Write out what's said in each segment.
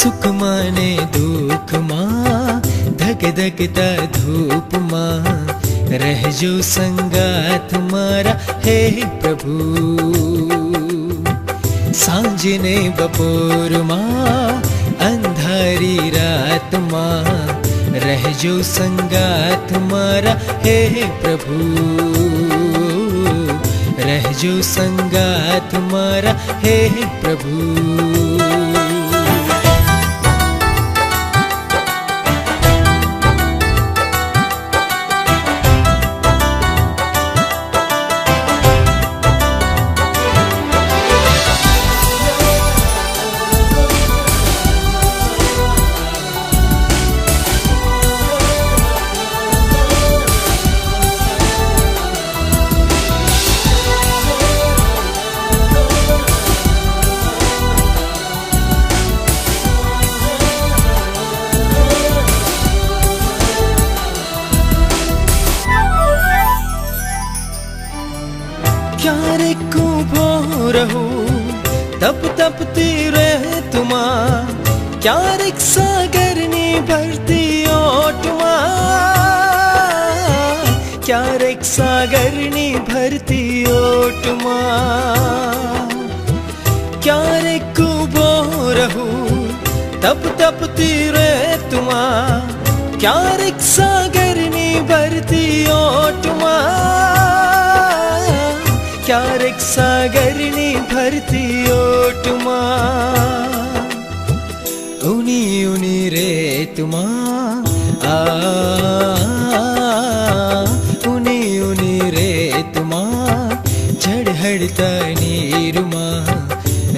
सुख माने दुख माँ, धक धकता धूप माँ, रह जो संगात मारा हे प्रभु। सांझ ने बपोर माँ, अंधारी रात माँ, रह जो संगात मारा हे प्रभु। रह जो संगात मारा हे प्रभु। क्यारे को भोरहू तप तपती रह तुमा, क्यारे सागरनी भरती ओटमा, क्यारे सागरनी भरती ओटमा। क्यारे को भोरहू तप तपती रह तुमा, क्यारे सागरनी भरती ओटमा, क्यारेक सागरनी भरती ओटमा। उनी उनी रे तुमा आ, उनी उनी रे तुमा, झड़हड़ता नीरुमा,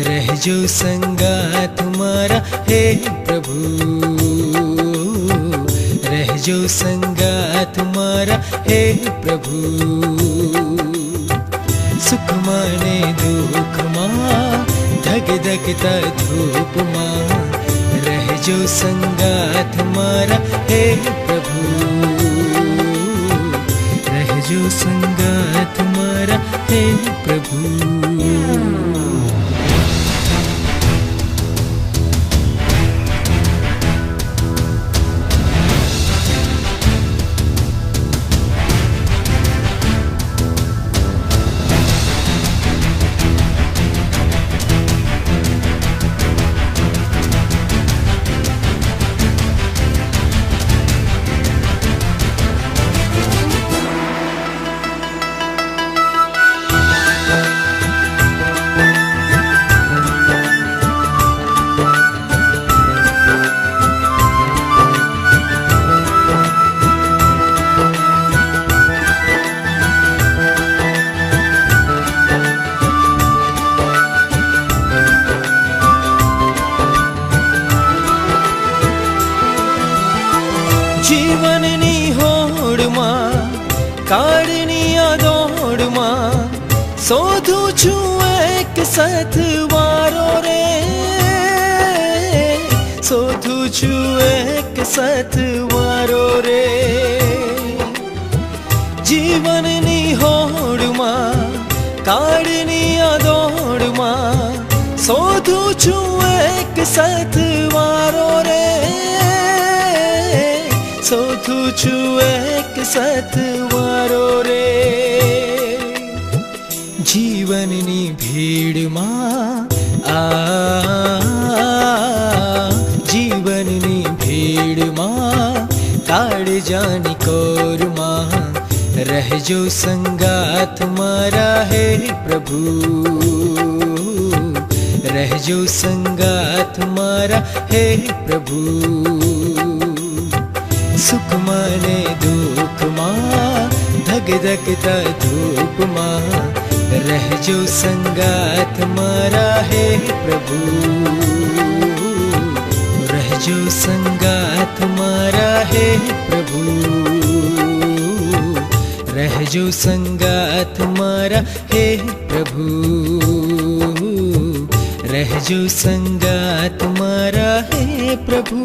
रह जो संगा तुम्हारा हे प्रभु। रह जो संगा तुम्हारा हे प्रभु। सुख माने दुख माँ, धक धकता धूप माँ, रह जो संगात मारा हे प्रभु। रह जो संगात मारा हे प्रभु। जीवन नी होड़ माँ, काढ़नी दौड़ माँ, सोधू छू एक साथ वारो रे, सोधू छू एक साथ वारो रे। जीवन नी होड़ माँ, काढ़नी दौड़ माँ, सोधू छू एक साथ वारो रे, सोधू छू एक साथ वारो रे। जीवन नी भीड़ माँ आ, जीवन नी भीड़ माँ, काढ़ जानी कोर माँ, रह जो संगात मारा हे प्रभु। रह जो संगात मारा हे प्रभु। सुख माने दुख माँ, धक धकता धूप माँ, रह जो संगात मारा हे प्रभु। रह जो संगात मारा हे प्रभु। रह जो संगात मारा हे प्रभु। रह जो संगात मारा हे प्रभु।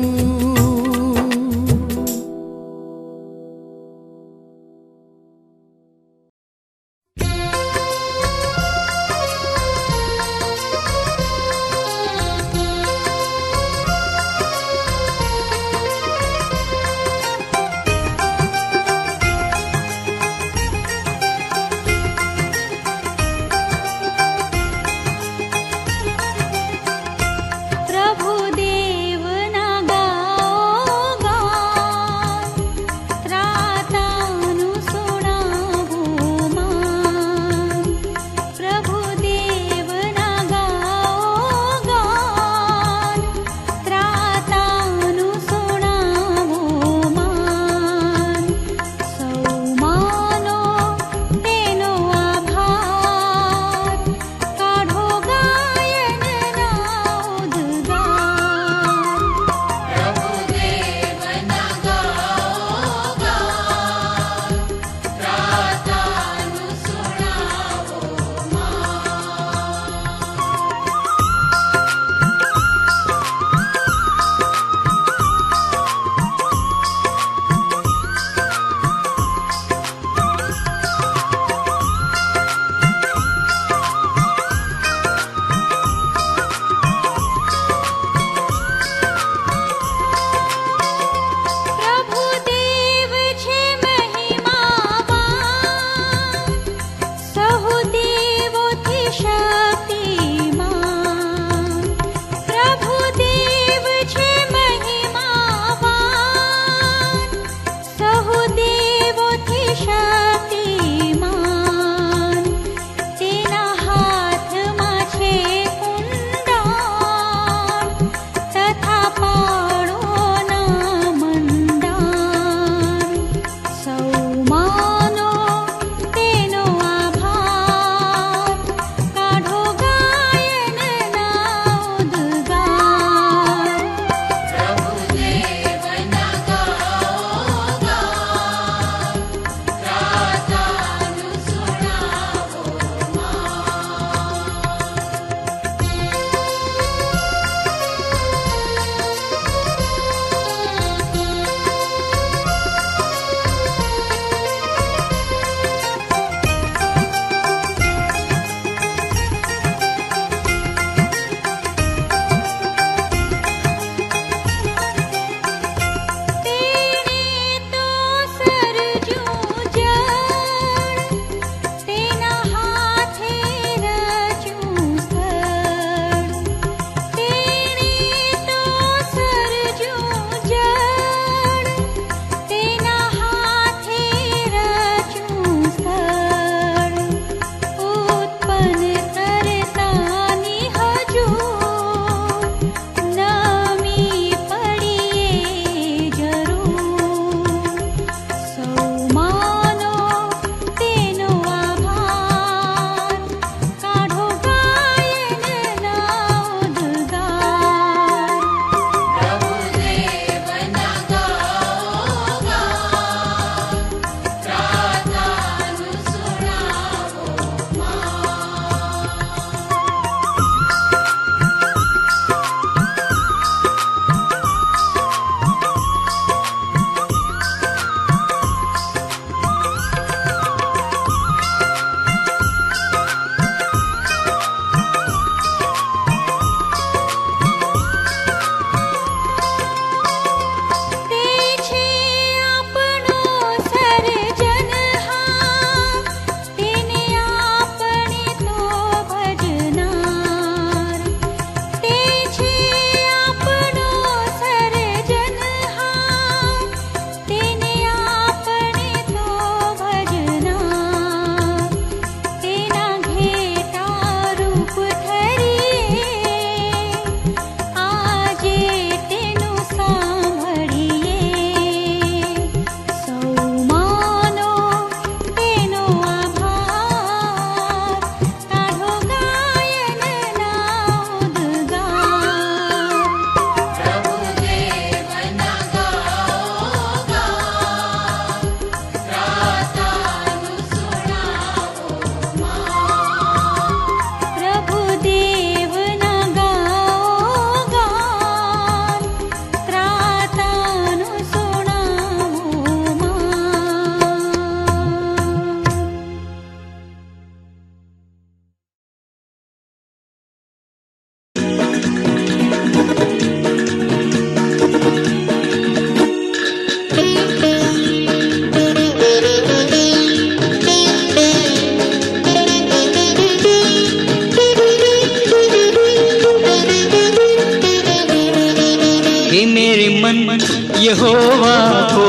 यहोवा को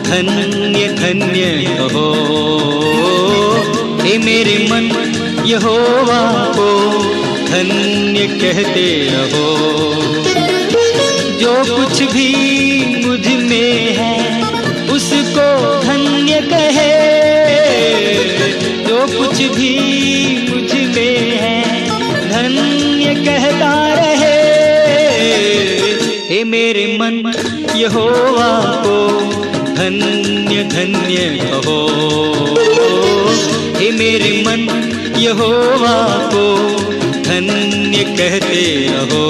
धन्य धन्य कहो। हे मेरे मन यहोवा को धन्य कहते रहो। जो कुछ भी मुझ में है उसको धन्य कहे। जो कुछ भी मुझ में है धन्य कहता रहे। हे मेरे मन यहोवा को धन्य धन्य कहो। हे मेरे मन यहोवा को धन्य कहते रहो।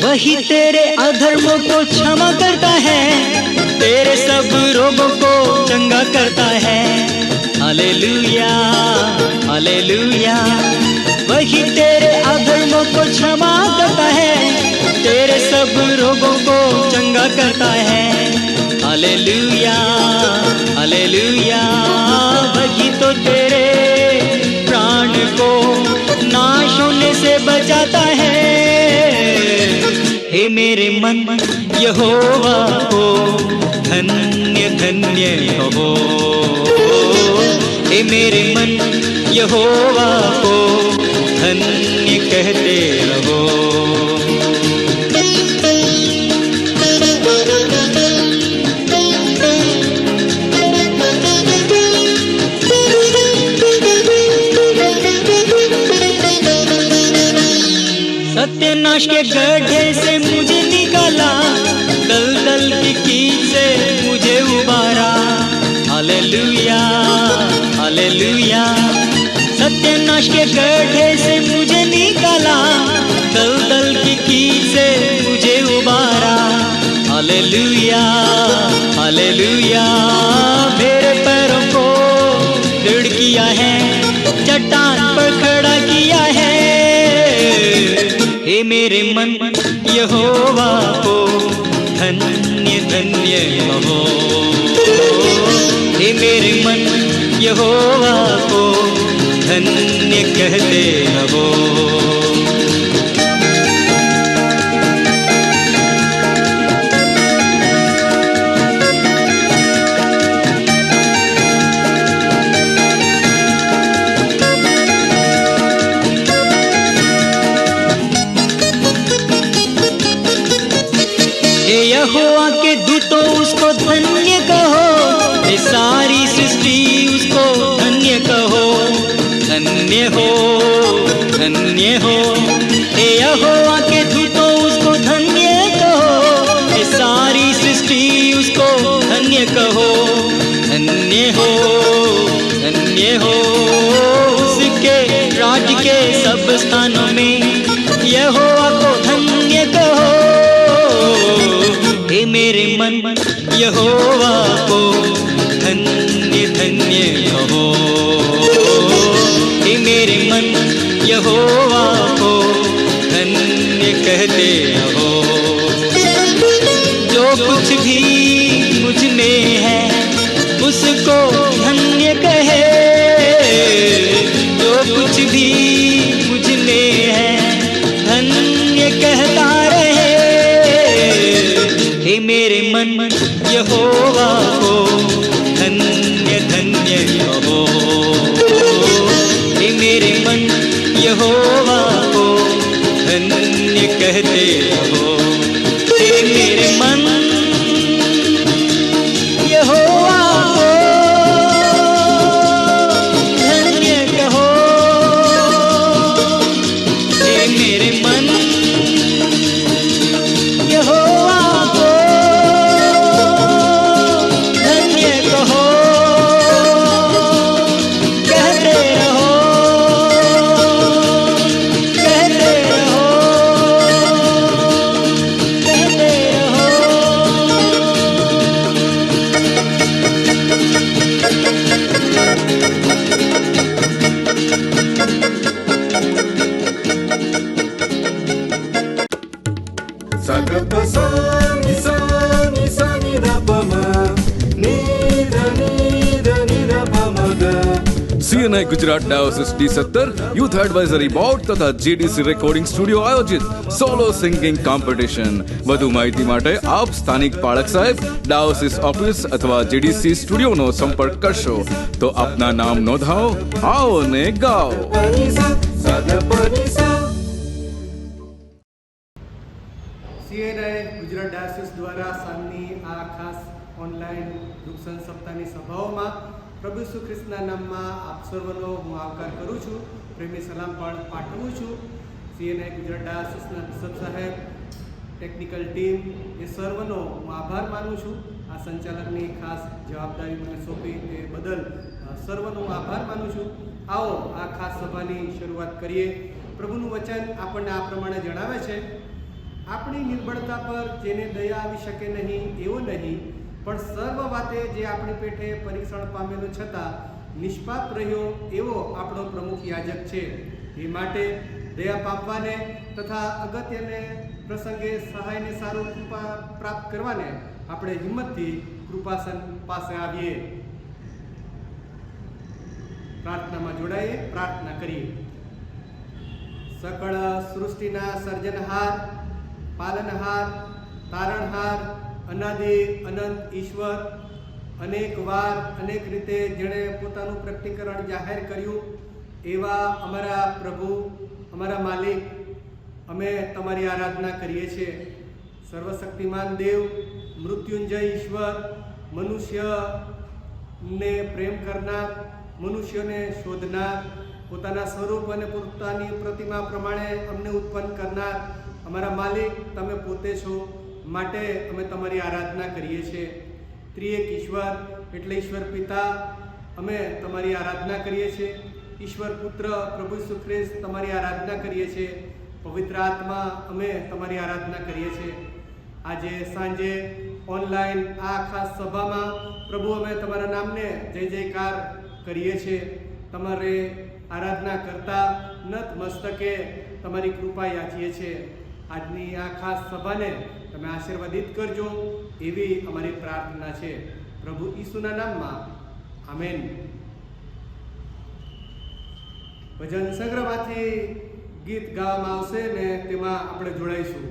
वही तेरे अधर्मों को क्षमा करता है, तेरे सब सब रोगों को चंगा करता है। Hallelujah hallelujah. वही तेरे अधर्मों को क्षमा करता है, तेरे सब रोगों को चंगा करता है। Hallelujah hallelujah. वही तो तेरे प्राण को नाश होने से बचाता है। हे मेरे मन यहोवा को धन्य धन्य कहो। हे मेरे मन यहोवा को धन्य कहते रहो। सत्यानाश के गड्ढे से मुझे निकाला, दलदल की कीच से मुझे उबारा। Hallelujah hallelujah. सत्यानाश के गड्ढे से मुझे निकाला, दलदल की कीच से मुझे उबारा। Hallelujah hallelujah. मेरे पैरों को दृढ़ किया है, चट्टान पर खड़ा किया है। हे मेरे मन यहोवा को धन्य धन्य कहो। हे मेरे मन यहोवा को धन्य कहते रहो। यहोवा के दूतों उसको धन्य कहो, ये सारी सृष्टि उसको धन्य कहो। धन्य हो धन्य हो। हे यहोवा के दूतों उसको धन्य कहो, ये सारी सृष्टि उसको धन्य कहो। धन्य हो धन्य हो। उसके राज्य के सब स्थानों में यहोवा को धन्य कहो। हे मेरे मन यहोवा को धन्य धन्य कहो। हे मेरे मन यहोवा को धन्य कहते रहो। जो कुछ भी मुझ में है उसको धन्य कहे। जो कुछ भी मुझ में है धन्य कहता रहे। हे मेरे मन यहोवा को धन्य धन्य कहो। हे मेरे मन यहोवा को धन्य कहते रहो। हे मेरे मन यहोवा को धन्य कहो। हे मेरे मन यहोवा को धन्य कहो। कहते रहो कहते रहो कहते रहो। Sagapa sa ni sa ni da pa ma ni da pa ma ga. CNI Gujarat डायोसिस D70 youth advisory board तथा GDC રેકોર્ડિંગ સ્ટુડિયો આયોજિત સોલો સિંગિંગ કોમ્પિટિશન। વધુ માહિતી માટે આપ સ્થાનિક પાળક સાહેબ, ડાયોસિસ ઓફિસ અથવા GDC સ્ટુડિયોનો સંપર્ક કરશો તો આપના નામ નોંધાવો, આવો ને ગાઓ। Pani sa sa da pani sa. CNI Gujarat ડાયોસિસ દ્વારા સાંજની આ ખાસ ઓનલાઈન વૃક્ષન સપ્તાહની સભાઓમાં પ્રભુ ઈસુ ખ્રિસ્તના નામમાં આપ સર્વનો હું આવકાર કરું છું, પ્રેમી સલામ પણ પાઠવું છું। CNI ગુજરાત ડાયોસિસના બિશપ સાહેબ, ટેકનિકલ ટીમ એ સર્વનો હું આભાર માનું છું। આ સંચાલકની ખાસ જવાબદારી મને સોંપી એ બદલ સર્વનો હું આભાર માનું છું। आओ आ खास सभानी शुरुआत करिए। प्रभुનું વચન આપણને આ પ્રમાણે જણાવે છે, આપણી નિર્બળતા પર જેને દયા આવી શકે નહીં એવો નહીં, પણ સર્વ વાતે જે આપણી પેઠે પરીક્ષણ પામેલું છતાં નિષ્પાપ રહ્યો એવો આપણો પ્રમુખ યાજક છે. એ માટે દયા પામવાને તથા અગત્યને પ્રસંગે સહાયને સારું કૃપા પ્રાપ્ત કરવાને આપણે હિંમતથી કૃપાસન પાસે આવીએ. પ્રાર્થનામાં જોડાઈએ, પ્રાર્થના કરીએ. સકળ સૃષ્ટિના સર્જનહાર, પાલનહાર, તારણહાર, અનાદિ અનંત ઈશ્વર, અનેક વાર અનેક રીતે જેણે પોતાનું પ્રકટીકરણ જાહેર કર્યું એવા અમારા પ્રભુ, અમારા માલિક, અમે તમારી આરાધના કરીએ છીએ. સર્વશક્તિમાન દેવ, મૃત્યુંજય ઈશ્વર, મનુષ્યને પ્રેમ કરનાર, મનુષ્યોને શોધનાર, પોતાના સ્વરૂપ અને પોતાની પ્રતિમા પ્રમાણે અમને ઉત્પન્ન કરનાર અમારા માલિક તમે પોતે છો. માટે અમે તમારી આરાધના કરીએ છીએ. ત્રિએક ઈશ્વર એટલે ઈશ્વર પિતા અમે તમારી આરાધના કરીએ છીએ. ઈશ્વર પુત્ર પ્રભુ ઈસુ ખ્રિસ્ત તમારી આરાધના કરીએ છીએ. પવિત્ર આત્મા અમે તમારી આરાધના કરીએ છીએ. આજે સાંજે ઓનલાઈન આ ખાસ સભામાં પ્રભુ અમે તમારા નામને જય જયકાર કરીએ છીએ. તમારે આરાધના કરતા નત મસ્તકે તમારી કૃપા યાચીએ છીએ. આજની આ ખાસ સભાને તમે આશીર્વાદિત કરજો એવી અમારી પ્રાર્થના છે. પ્રભુ ઈસુના નામમાં આમેન. ભજન સંગ્રહમાંથી ગીત ગાવામાં આવશે ને તેમાં આપણે જોડાઈશું.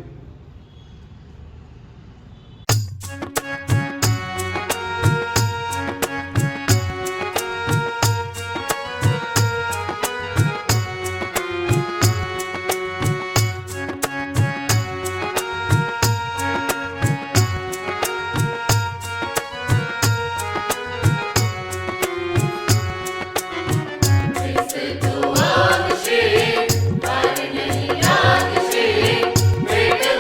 Better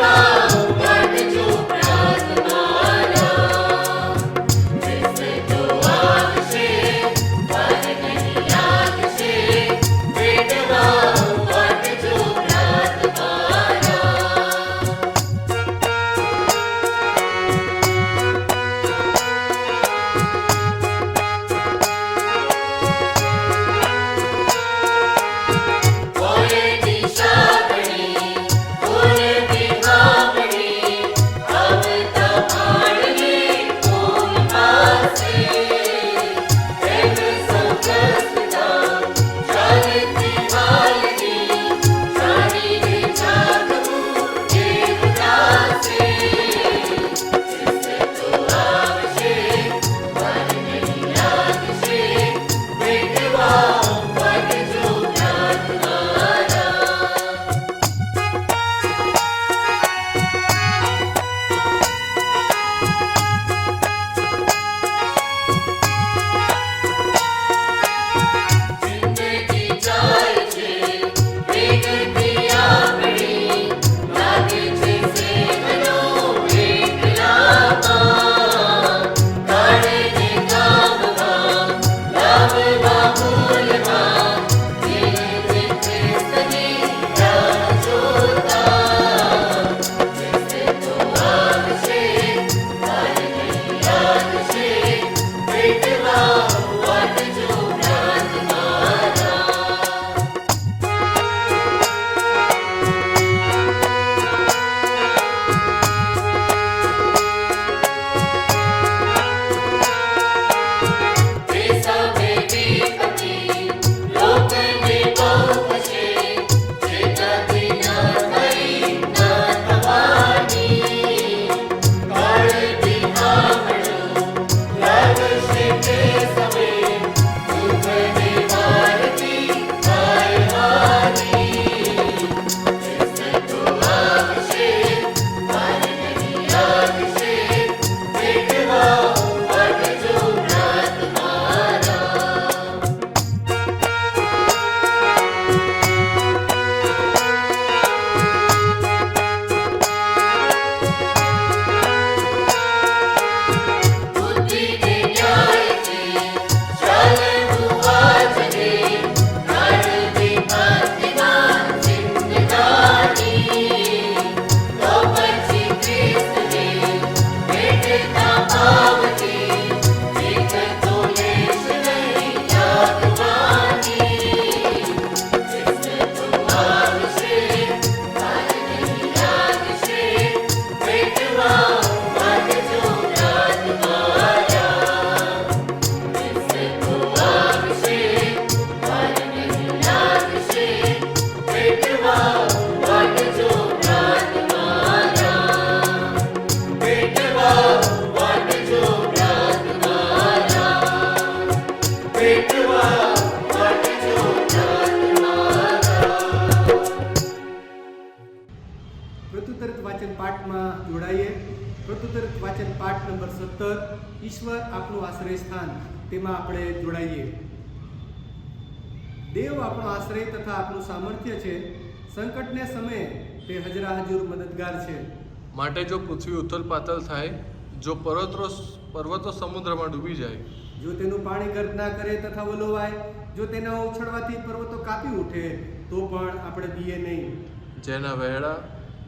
પ્રત્યુત્તરિત વાચન પાઠમાં જોડાઈએ. પ્રત્યુત્તરિત વાચન પાઠ નંબર 17, ઈશ્વર આપણું આશ્રય સ્થાન, તેમાં આપણે જોડાઈએ. દેવ આપણો આશ્રય તથા આપણું સામર્થ્ય છે. સંકટને સમયે તે હજરા હજુર મદદગાર છે. માટે જો પૃથ્વી ઉથલ પાથલ થાય, જો પર્વતો સમુદ્રમાં ડૂબી જાય, જો તેનું પાણી ગર્દ ના કરે તથા વલોવાય, જો તેના ઉછળવાથી પર્વતો કાપી ઉઠે, તો પણ આપણે બીએ નહીં. જેના વહેડા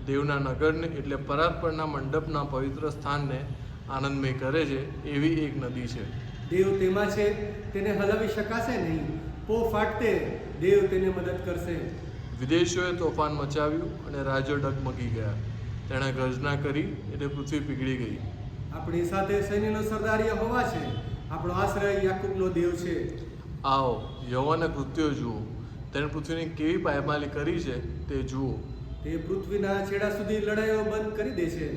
દેવના નગરને એટલે પરાત્પરના મંડપના પવિત્ર સ્થાનને આનંદમય કરે છે, એવી એક નદી છે. દેવ તેમાં છે, તેને હલાવી શકાશે નહીં. પો ફાટતે દેવ તેને મદદ કરશે. વિદેશીઓએ તોફાન મચાવ્યું અને રાજ્યો ડગમગી ગયા. તેણે ગર્જના કરી એટલે પૃથ્વી પીગળી ગઈ. આપણી સાથે સૈન્યનો સરદાર યહોવા છે. આપણો આશ્રય યાકૂબનો દેવ છે. આવો યહોવાના કૃત્યો જુઓ, તેણે પૃથ્વીની કેવી પાયમાલી કરી છે તે જુઓ. તે પૃથ્વીના છેડા સુધી લડાઈઓ બંધ કરી દે છે.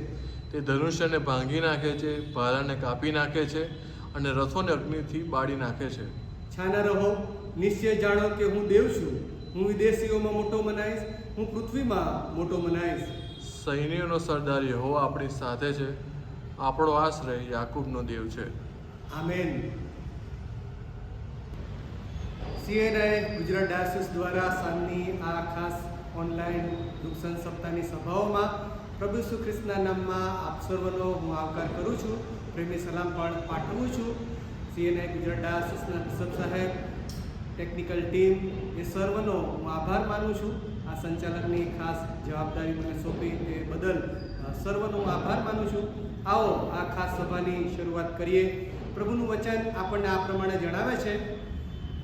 તે ધનુષ્યને ભાંગી નાખે છે, ભાલાને કાપી નાખે છે અને રથોને અગ્નિથી બાળી નાખે છે. છાના રહો, નિશ્ચય જાણો કે હું દેવ છું. હું વિદેશીઓમાં મોટો મનાઈશ, હું પૃથ્વીમાં મોટો મનાઈશ. સૈન્યોનો સરદાર યહોવા આપણી સાથે છે. આપણો આશ્રય યાકૂબનો દેવ છે. આમેન. સીએનઆઈ ગુજરાત ડાયોસિસ દ્વારા સાંજની આ ખાસ ઓનલાઈન દુઃખસન સપ્તાહની સભાઓમાં પ્રભુ ઈસુ ખ્રિસ્તના નામમાં આપ સર્વનો હું આવકાર કરું છું. પ્રેમી સલામ પણ પાઠવું છું. સીએનઆઈ ગુજરાત ડાયોસિસના બિશપ સાહેબ, ટેકનિકલ ટીમ, એ સર્વનો હું આભાર માનું છું. આ સંચાલકની ખાસ જવાબદારી મને સોંપી તે બદલ સર્વનો હું આભાર માનું છું. આવો આ ખાસ સભાની શરૂઆત કરીએ. પ્રભુનું વચન આપણને આ પ્રમાણે જણાવે છે: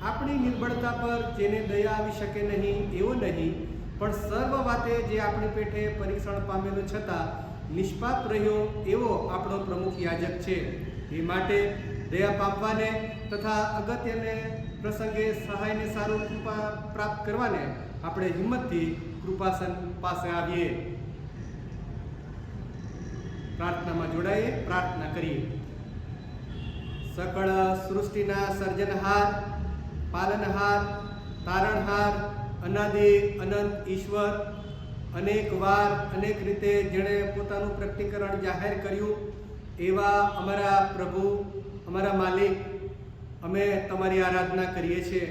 આપણી નિર્બળતા પર જેને દયા આવી શકે નહીં એવો નહીં, પણ સર્વ વાતે જે આપણી પેઠે પરીક્ષણ પામેલો છતાં નિષ્પાપ રહ્યો એવો આપણો પ્રમુખ યાજક છે. એ માટે દયા પામવાને તથા અગત્યને પ્રસંગે સહાયને સારું કૃપા પ્રાપ્ત કરવાને આપણે હિંમતથી કૃપાસન પાસે આવીએ. પ્રાર્થનામાં જોડાઈએ, પ્રાર્થના કરીએ. સકળ સૃષ્ટિના સર્જનહાર, પાલનહાર, તારણહાર, અનાદિ અનંત ઈશ્વર, અનેક વાર અનેક રીતે જેણે પોતાનું પ્રકટીકરણ જાહેર કર્યું એવા અમારા પ્રભુ, અમારા માલિક, અમે તમારી આરાધના કરીએ છીએ.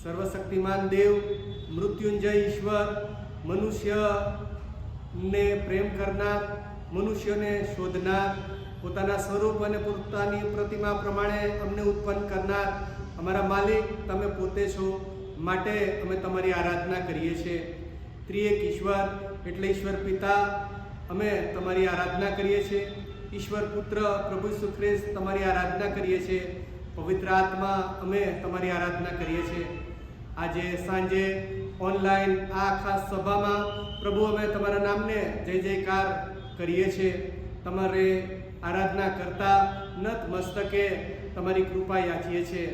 સર્વશક્તિમાન દેવ, મૃત્યુંજય ઈશ્વર, મનુષ્યને પ્રેમ કરનાર, મનુષ્યને શોધનાર, પોતાના સ્વરૂપ અને પોતાની પ્રતિમા પ્રમાણે અમને ઉત્પન્ન કરનાર અમારા માલિક તમે પોતે છો. માટે અમે તમારી આરાધના કરીએ છીએ. ત્રિએક ઈશ્વર એટલે ઈશ્વર પિતા, અમે તમારી આરાધના કરીએ છીએ. ઈશ્વર પુત્ર પ્રભુ ઈસુ ખ્રિસ્ત તમારી આરાધના કરીએ છીએ. પવિત્ર આત્મા અમે તમારી આરાધના કરીએ છીએ. આજે સાંજે ઓનલાઈન આ ખાસ સભામાં પ્રભુ અમે તમારા નામને જય જયકાર કરીએ છીએ. તમારે આરાધના કરતા નત મસ્તકે તમારી કૃપા યાચીએ છીએ.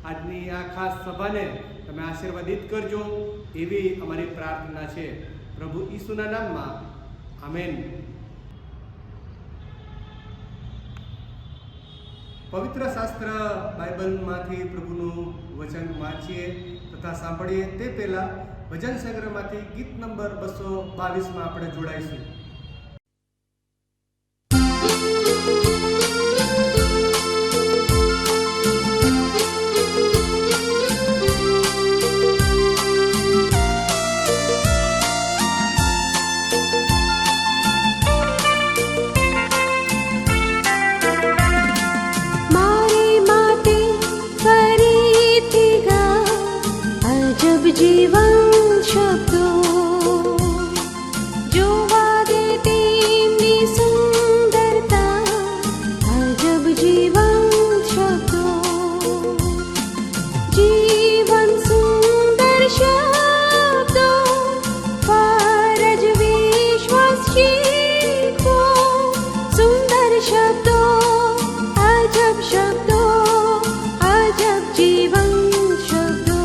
આજની આ ખાસ સભાને તમે આશીર્વાદિત કરજો એવી અમારી પ્રાર્થના છે. પ્રભુ ઈસુના નામમાં આમેન. પવિત્ર શાસ્ત્ર બાઇબલમાંથી પ્રભુનું વચન વાંચીએ તથા સાંભળીએ તે પહેલાં ભજન સંગ્રહમાંથી ગીત નંબર 222માં આપણે જોડાઈશું. जीवन शब्दो जोवा दे तेमनी सुंदरता, अजब जीवन शब्दो, जीवन सुंदर शब्दो, पर જ વિશ્વાસ શીખો. સુંદર શબ્દો, અજબ શબ્દો, અજબ જીવન શબ્દો.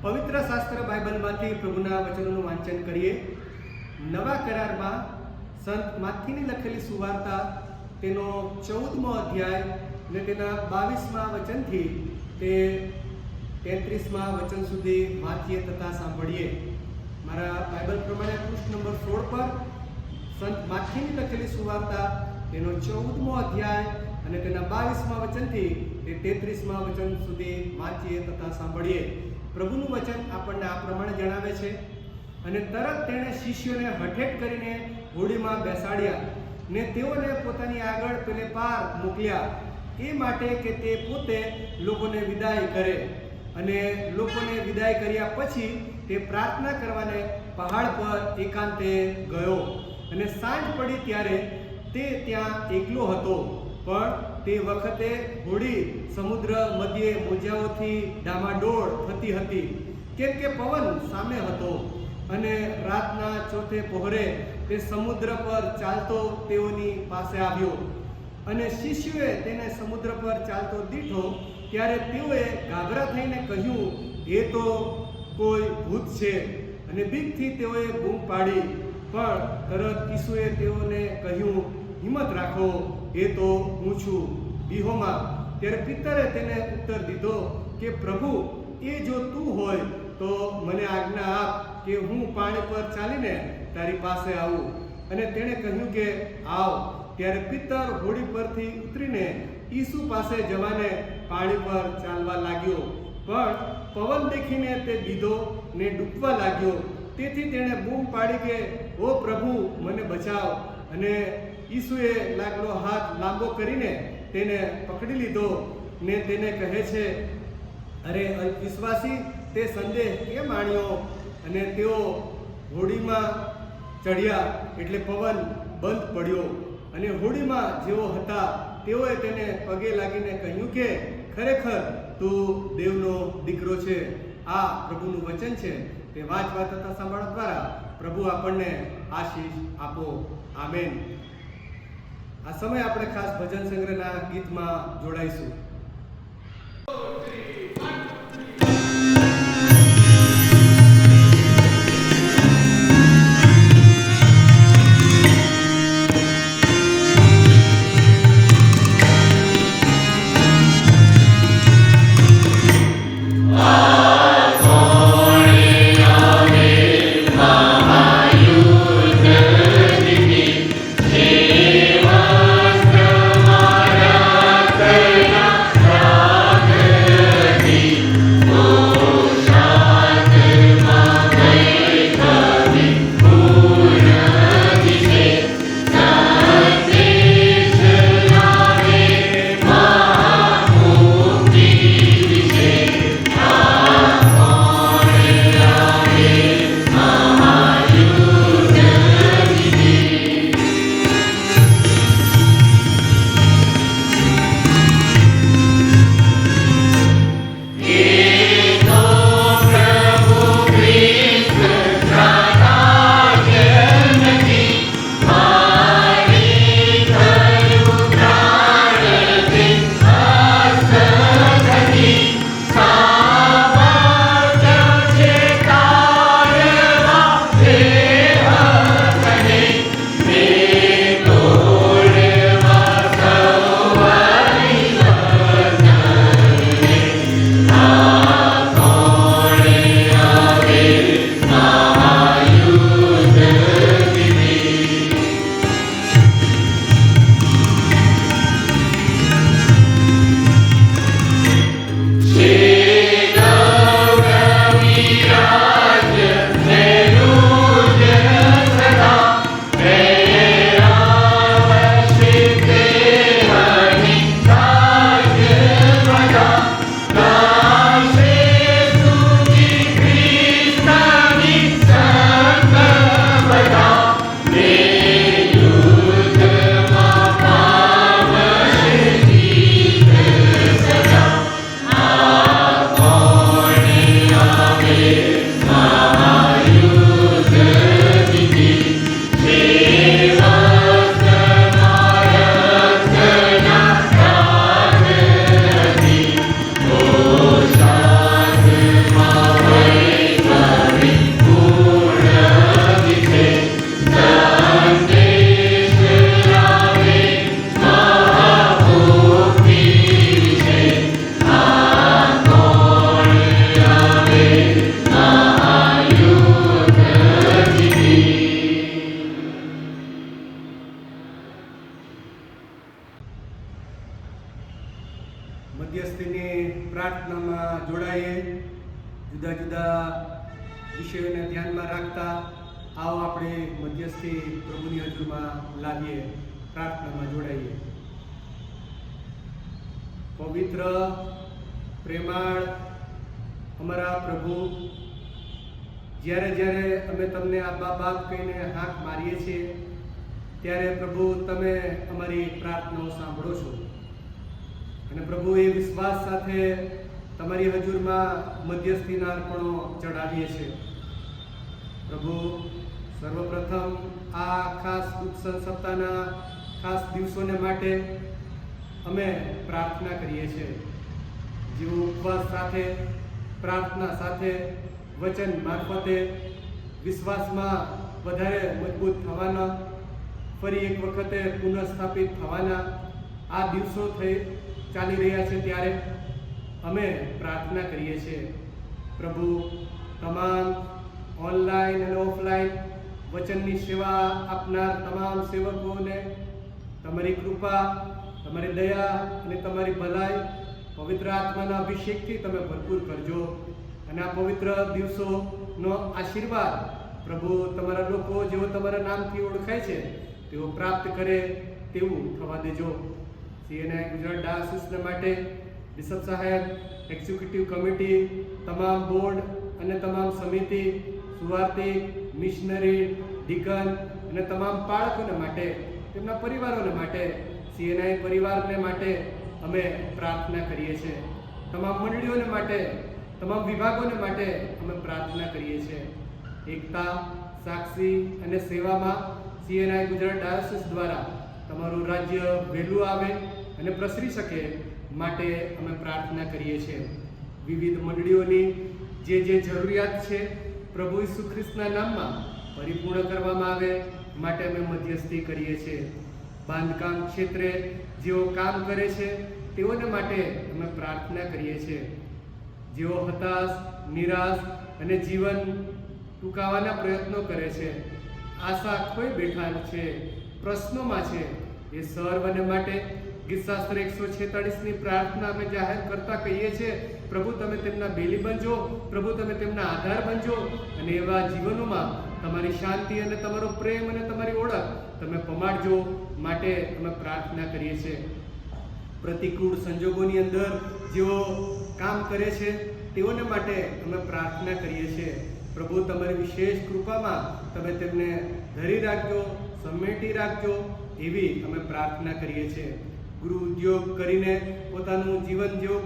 પવિત્ર શાસ્ત્ર બાઇબલમાંથી પ્રભુના વચનોનું વાંચન કરીએ. નવા કરારમાં સંત માથીની લખેલી સુવાર્તા તેનો 14મો અધ્યાય અને તેના 22મા વચનથી તે 33મા વચન સુધી વાંચીએ તથા સાંભળીએ. મારા બાઇબલ પ્રમાણે પૃષ્ઠ નંબર 16 પર સંત માથીની લખેલી સુવાર્તા તેનો 14મો અધ્યાય અને તેના 22મા વચનથી તે 33મા વચન સુધી વાંચીએ તથા સાંભળીએ. પ્રભુનું વચન આપણને આ પ્રમાણે જણાવે છે. અને તરત તેણે શિષ્યોને હઠેટ કરીને હોડીમાં બેસાડ્યા ને તેઓને પોતાની આગળ પેલે પાર મોકલ્યા, એ માટે કે તે પોતે લોકોને વિદાય કરે. અને લોકોને વિદાય કર્યા પછી તે પ્રાર્થના કરવાને પહાડ પર એકાંતે ગયો. અને સાંજ પડી ત્યારે તે ત્યાં એકલો હતો, પણ તે વખતે હોડી સમુદ્ર મધ્યે મોજાઓથી ડામાડોળ થતી હતી, કેમ કે પવન સામે હતો. અને રાતના ચોથે પહોરે તે સમુદ્ર પર ચાલતો તેઓની પાસે આવ્યો. અને શિષ્યોએ તેને સમુદ્ર પર ચાલતો દીઠો ત્યારે તેઓએ ગાભરા થઈને કહ્યું, એ તો કોઈ ભૂત છે. અને બીકથી તેઓએ બૂમ પાડી. પણ તરત ઈસુએ તેઓને કહ્યું, હિંમત રાખો, એ તો હું છું, બીહોમાં. ત્યારે પિતરે તેને ઉત્તર દીધો કે પ્રભુ, એ જો તું હોય તો મને આજ્ઞા આપ કે હું પાણી પર ચાલીને તારી પાસે આવું. અને તેણે કહ્યું કે આવ. ત્યારે પિતર હોડી પરથી ઉતરીને ઈસુ પાસે જવાને પાણી પર ચાલવા લાગ્યો. પણ પવન દેખીને તે બીધો ને ડૂબવા લાગ્યો. તેથી તેણે બૂમ પાડી કે ઓ પ્રભુ, મને બચાવ. અને ઈસુએ લાગલો હાથ લાંબો કરીને તેને પકડી લીધો ને તેને કહે છે, અરે અલ્પવિશ્વાસી, તે સંદેહ કેમ આણ્યો? અને તેઓ હોડીમાં ચડ્યા એટલે પવન બંધ પડ્યો. અને હોડીમાં જેઓ હતા તેઓએ તેને પગે લાગીને કહ્યું કે ખરેખર તું દેવનો દીકરો છે. આ પ્રભુનું વચન છે. તે વાંચવા તથા સાંભળવા દ્વારા પ્રભુ આપણને આશીષ આપો. આમેન. આ સમય આપણે ખાસ ભજન સંગ્રહના ગીતમાં જોડાઈશું. Dewa જુદા જુદા વિષયોને ધ્યાનમાં રાખતા આવો આપણે મધ્યસ્થી પ્રભુની હજુરમાં લાવીએ, પ્રાર્થનામાં જોડાઈએ. પવિત્ર પ્રેમાળ અમારા પ્રભુ, જ્યારે જ્યારે અમે તમને આ બાપ કહીને હાંક મારીએ છીએ ત્યારે પ્રભુ તમે અમારી પ્રાર્થનાઓ સાંભળો છો. અને પ્રભુ એ વિશ્વાસ સાથે તમારી હજુરમાં મધ્યસ્થીના અર્પણો ચડાવીએ છીએ. પ્રભુ, સર્વપ્રથમ આ ખાસ દુઃખ સપ્તાહના ખાસ દિવસોને માટે અમે પ્રાર્થના કરીએ છીએ. જેઓ ઉપવાસ સાથે, પ્રાર્થના સાથે, વચન મારફતે વિશ્વાસમાં વધારે મજબૂત થવાના, ફરી એક વખતે પુનઃસ્થાપિત થવાના આ દિવસો ચાલી રહ્યા છે ત્યારે અમે પ્રાર્થના કરીએ છીએ. પ્રભુ, તમામ ઓનલાઈન અને ઓફલાઈન વચનની સેવા આપનાર તમામ સેવકોને તમારી કૃપા, તમારી દયા અને તમારી ભલાઈ, પવિત્ર આત્માના અભિષેકથી તમે ભરપૂર કરજો. અને આ પવિત્ર દિવસોનો આશીર્વાદ પ્રભુ તમારા લોકો જેઓ તમારા નામથી ઓળખાય છે તેઓ પ્રાપ્ત કરે તેવું થવા દેજો. CNI ગુજરાત ડાયોસિસના માટે બિશપ સાહેબ, એક્ઝિક્યુટિવ કમિટી, તમામ બોર્ડ અને તમામ સમિતિ, સુવાર્તિક, મિશનરી, ડીકન અને તમામ બાળકોને માટે, તેમના પરિવારોને માટે, CNI પરિવારને માટે અમે પ્રાર્થના કરીએ છીએ. તમામ મંડળીઓને માટે, તમામ વિભાગોને માટે અમે પ્રાર્થના કરીએ છીએ. એકતા, સાક્ષી અને સેવામાં CNI ગુજરાત ડાયોસિસ દ્વારા તમારું રાજ્ય વહેલું આવે અને પ્રસરી શકે માટે અમે પ્રાર્થના કરીએ છીએ. વિવિધ મંડળીઓની જે જરૂરિયાત છે પ્રભુ ઈસુ ખ્રિસ્તના નામમાં પરિપૂર્ણ કરવામાં આવે માટે અમે મધ્યસ્થી કરીએ છીએ. બાંધકામ ક્ષેત્રે જેઓ કામ કરે છે તેઓને માટે અમે પ્રાર્થના કરીએ છીએ. જેઓ હતાશ, નિરાશ અને જીવન ટૂંકાવાના પ્રયત્નો કરે છે, આશા ખોઈ બેઠા છે, પ્રશ્નોમાં છે, એ સર્વને માટે ગીતશાસ્ત્ર 146ની પ્રાર્થના અમે જાહેર કરતા કહીએ છીએ. પ્રભુ, તમે તેમના બેલી બનજો, પ્રભુ તમે તેમના આધાર બનજો અને એવા જીવનોમાં તમારી શાંતિ અને તમારો પ્રેમ અને તમારી ઓળખ તમે પમાડજો માટે અમે પ્રાર્થના કરીએ છીએ. પ્રતિકૂળ સંજોગોની અંદર જેઓ કામ કરે છે તેઓને માટે અમે પ્રાર્થના કરીએ છીએ. પ્રભુ, તમારી વિશેષ કૃપામાં તમે તેમને ધરી રાખજો, સમેટી રાખજો એવી અમે પ્રાર્થના કરીએ છીએ. ગૃહ ઉદ્યોગ કરીને પોતાનું જીવન જેઓ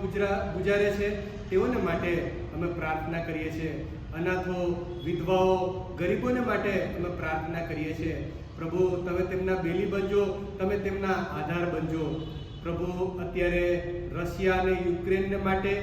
ગુજારે છે તેઓને માટે અમે પ્રાર્થના કરીએ છીએ. અનાથો, વિધવાઓ, ગરીબોને માટે અમે પ્રાર્થના કરીએ છીએ. પ્રભુ, તમે તેમના બેલી બનજો, તમે તેમના આધાર બનજો. પ્રભુ, અત્યારે રશિયા અને યુક્રેનને માટે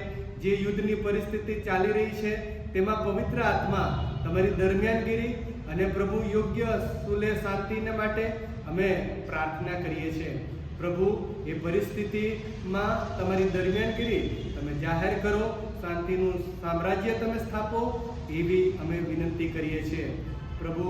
જે યુદ્ધની પરિસ્થિતિ ચાલી રહી છે તેમાં પવિત્ર આત્મા તમારી દરમિયાનગીરી અને પ્રભુ યોગ્ય સુલે શાંતિને માટે અમે પ્રાર્થના કરીએ છીએ. પ્રભુ, એ પરિસ્થિતિમાં તમારી દરમિયાનગીરી તમે જાહેર કરો, શાંતિનું સામ્રાજ્ય તમે સ્થાપો એવી અમે વિનંતી કરીએ છીએ. પ્રભુ,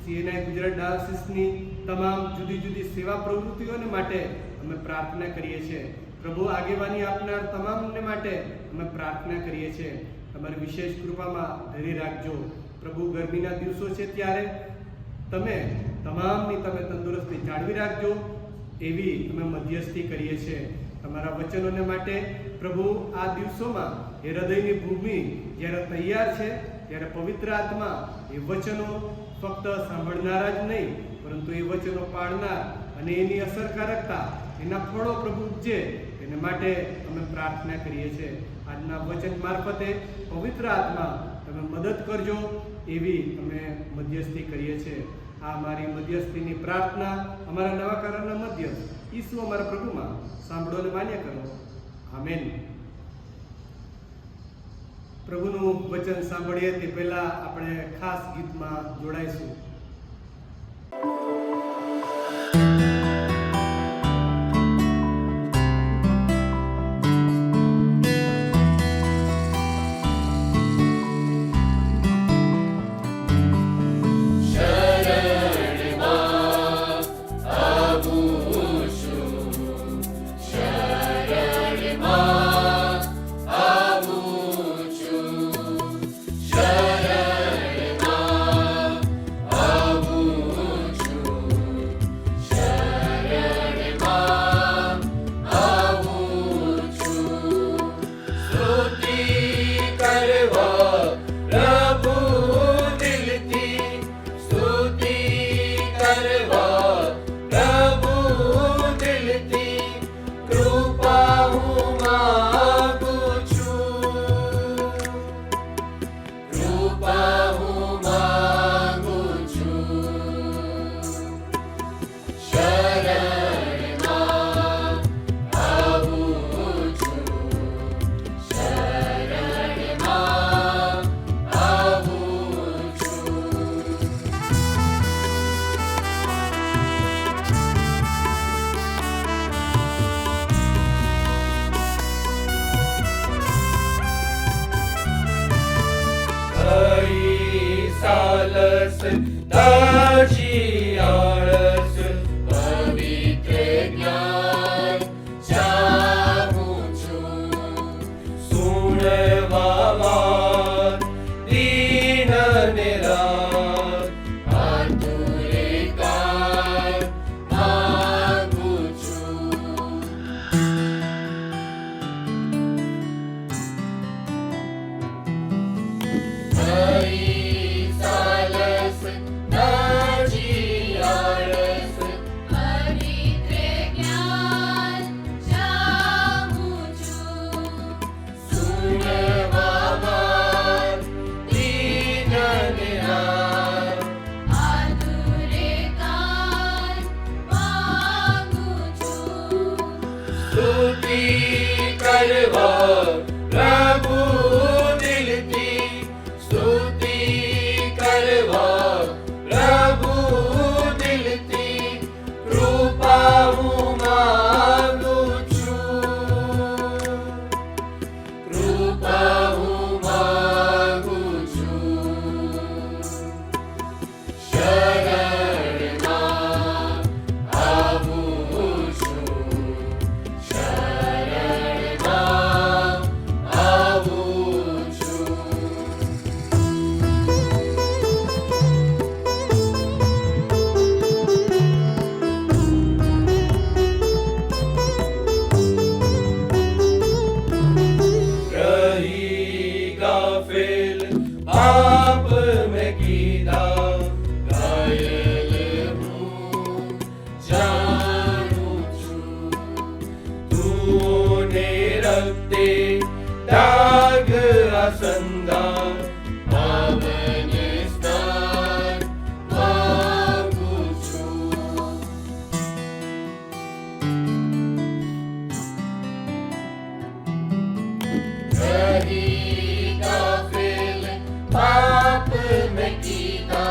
CNI ગુજરાત ડાયોસિસની તમામ જુદી જુદી સેવા પ્રવૃત્તિઓને માટે અમે પ્રાર્થના કરીએ છીએ. પ્રભુ, આગેવાની આપનાર તમામને માટે અમે પ્રાર્થના કરીએ છીએ. તમારી વિશેષ કૃપામાં ધરી રાખજો. પ્રભુ, ગરમીના દિવસો છે ત્યારે તમે તમામની તમે તંદુરસ્તી જાળવી રાખજો એવી અમે મધ્યસ્થી કરીએ છીએ. તમારા વચનોને માટે પ્રભુ, આ દિવસોમાં એ હૃદયની ભૂમિ જ્યારે તૈયાર છે ત્યારે પવિત્ર આત્મા એ વચનો ફક્ત સાંભળનારા જ નહીં પરંતુ એ વચનો પાળનાર અને એની અસરકારકતા, એના ફળો પ્રભુ ઉપજે એને માટે અમે પ્રાર્થના કરીએ છીએ. આજના વચન મારફતે પવિત્ર આત્મા તમે મદદ કરજો એવી અમે મધ્યસ્થી કરીએ છીએ. આ મારી મધ્યસ્થીની પ્રાર્થના અમારા નવા કરારના મધ્યસ્થ ઈસુ અમારા પ્રભુમાં સાંભળો અને માન્ય કરો. આમેન. પ્રભુનું વચન સાંભળીએ તે પહેલા આપણે ખાસ ગીતમાં જોડાઈશું. શરણમાં આવું છું. તાજી આળસ પવિત્ર જ્ઞાન ચાહું છું સુણવામાં દીન નિરાશ આતુરે કાળ માંગું છું હરી સાલસ તાજી આળસ પવિત્ર જ્ઞાન ચાહું છું સુણવામાં દીન નિરાશ આતુરે કાળ માંગું છું સ્તુતિ કરવા પ્રભુ દિલથી સ્તુતિ કરવા પ્રભુ દિલથી કૃપા હું માંગું છું કૃપા હું માંગું છું શરણમાં આવું છું શરણમાં આવું છું रही गाफिल पाप में कीदा घायल हूँ जानूं છું तूने रखते दाग असंदा पावन स्थान मांगू છું रही गाफिल पाप में कीदा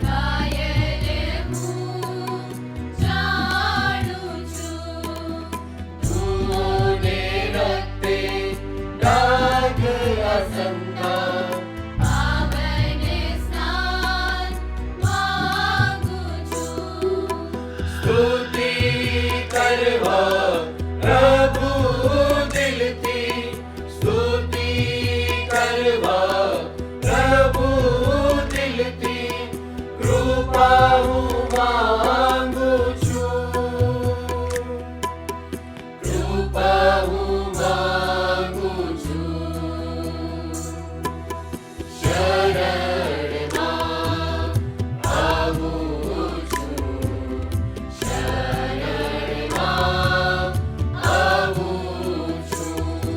ઘાયલ હું જાણું છું तूने रखते दाग असंदा પાવન સ્નાન માંગું છું સ્તુતિ કરવા પ્રભુ દિલથી સ્તુતિ કરવા પ્રભુ દિલથી કૃપા હું માંગું છું કૃપા હું માંગું છું શરણમાં આવું છું શરણમાં આવું છું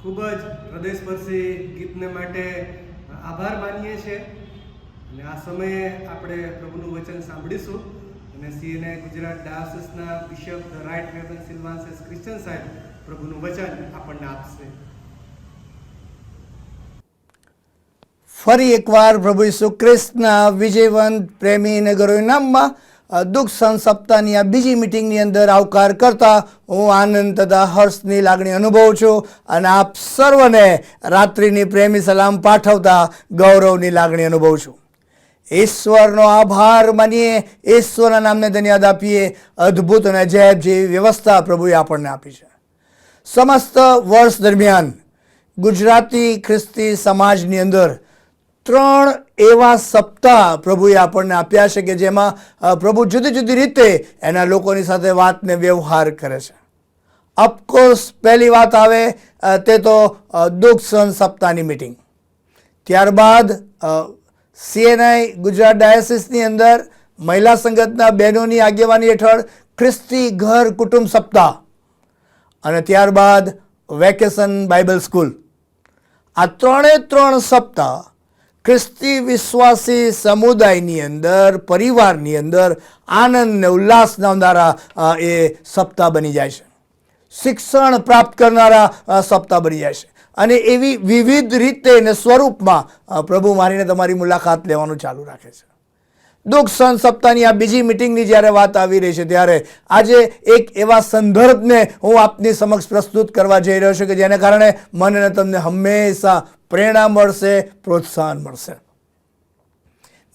ખૂબ જ હૃદયસ્પર્શી ગીતને માટે આભાર માનીએ છીએ અને આ સમયે આપણે પ્રભુનું વચન સાંભળીશું અને સીએનએ ગુજરાત ડાયોસિસના bishop the right reverend Silvans Christian સાહેબ પ્રભુનું વચન આપણને આપશે. ફરી એકવાર પ્રભુ ઈસુ ખ્રિસ્તના વિજયવંત પ્રેમી નગરોના નામમાં દુઃખ સહન સપ્તાહની આ બીજી મિટિંગની અંદર આવકાર કરતા હું આનંદ તથા હર્ષની લાગણી અનુભવું છું અને આપ સર્વને રાત્રિની પ્રેમી સલામ પાઠવતા ગૌરવની લાગણી અનુભવું છું. ઈશ્વરનો આભાર માનીએ, ઈશ્વરના નામને ધન્યવાદ આપીએ. અદ્ભુત અને અજાયબ જેવી વ્યવસ્થા પ્રભુએ આપણને આપી છે. સમસ્ત વર્ષ દરમિયાન ગુજરાતી ખ્રિસ્તી સમાજની અંદર 3 એવા સપ્તાહ પ્રભુએ આપણને આપ્યા છે કે જેમાં પ્રભુ જુદી જુદી રીતે એના લોકોની સાથે વાતને વ્યવહાર કરે છે. ઓફકોર્સ પહેલી વાત આવે તે તો દુઃખ સહન સપ્તાહની મિટિંગ. ત્યારબાદ સીએનઆઈ ગુજરાત ડાયોસિસની અંદર મહિલા સંગતના બહેનોની આગેવાની હેઠળ ખ્રિસ્તી ઘર કુટુંબ સપ્તાહ અને ત્યારબાદ વેકેશન બાઇબલ સ્કૂલ. આ 3 સપ્તાહ ખ્રિસ્તી વિશ્વાસી સમુદાયની અંદર, પરિવારની અંદર આનંદ ને ઉલ્લાસ લાવનારા એ સપ્તાહ બની જાય છે. શિક્ષણ પ્રાપ્ત કરનારા સપ્તાહ બની જાય છે અને એવી વિવિધ રીતે અને સ્વરૂપમાં પ્રભુ મારીને તમારી મુલાકાત લેવાનું ચાલુ રાખે છે. દુઃખ સહન સપ્તાહની આ બીજી મિટિંગની જ્યારે વાત આવી રહી છે ત્યારે આજે એક એવા સંદર્ભને હું આપની સમક્ષ પ્રસ્તુત કરવા જઈ રહ્યો છું કે જેને કારણે મને અને તમને હંમેશા પ્રેરણા મળશે, પ્રોત્સાહન મળશે.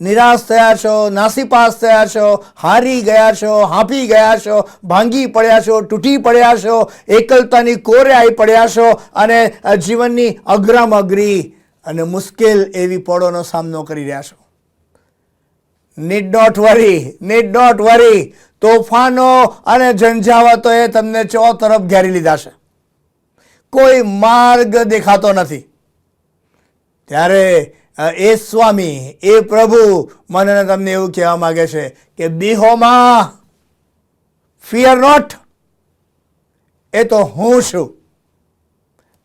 નિરાશ થયા છો, નાસીપાસ થયા છો, હારી ગયા છો, હાંફી ગયા છો, ભાંગી પડ્યા છો, તૂટી પડ્યા છો, એકલતાની કોરે આવી પડ્યા છો અને જીવનની અઘરામાં અઘરી અને મુશ્કેલ એવી પળોનો સામનો કરી રહ્યા છો. નીડ નોટ વરી. તોફાનો અને ઝંઝાવતોએ તમને ચો તરફ ઘેરી લીધા છે. કોઈ માર્ગ દેખાતો નથી. ત્યારે એ સ્વામી, એ પ્રભુ મને તમને એવું કહેવા માંગે છે કે બીહોમાં, ફિયર નોટ. એ તો હું છું.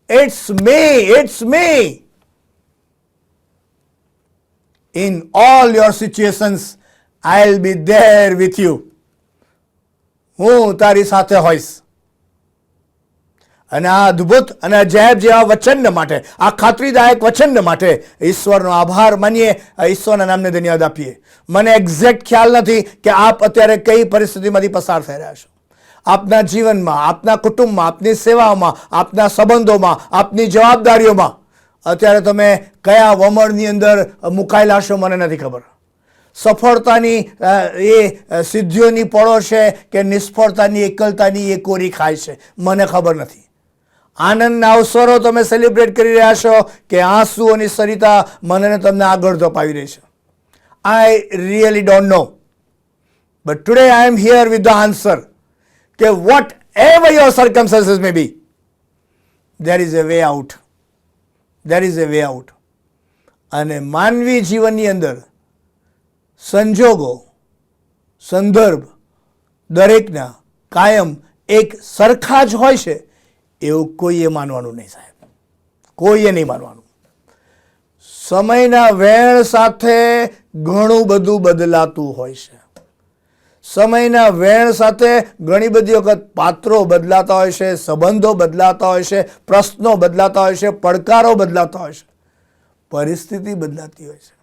It's me. In all your situations, I'll be there with you. હું તારી સાથે હોઈશ. અને આ અદ્ભુત અને અજાયબ જેવા વચન માટે, આ ખાતરીદાયક વચન માટે ઈશ્વરનો આભાર માનીએ, ઈશ્વરના નામને ધન્યવાદ આપીએ. મને એક્ઝેક્ટ ખ્યાલ નથી કે આપ અત્યારે કઈ પરિસ્થિતિમાંથી પસાર થઈ રહ્યા છો. આપના જીવનમાં, આપના કુટુંબમાં, આપની સેવાઓમાં, આપના સંબંધોમાં, આપની જવાબદારીઓમાં અત્યારે તમે કયા વમળની અંદર મુકાયેલા છો મને નથી ખબર. સફળતાની એ સિદ્ધિઓની પળો છે કે નિષ્ફળતાની, એકલતાની એ કોરી ખાય છે મને ખબર નથી. આનંદના અવસરો તમે સેલિબ્રેટ કરી રહ્યા છો કે આંસુઓની સરિતા મને તમને આગળ ધપાવી રહી છે. I really don't know, but today I am here with the answer કે whatever your circumstances may be, there is a way out. અને માનવી જીવનની અંદર સંજોગો, સંદર્ભ દરેકના કાયમ એક સરખા જ હોય છે એવું કોઈએ માનવાનું નહીં સાહેબ, કોઈએ નહીં માનવાનું. સમયના વેણ સાથે ઘણું બધું બદલાતું હોય છે. સમયના વેણ સાથે ઘણી બધી વખત પાત્રો બદલાતા હોય છે, સંબંધો બદલાતા હોય છે, પ્રશ્નો બદલાતા હોય છે, પડકારો બદલાતા હોય છે, પરિસ્થિતિ બદલાતી હોય છે.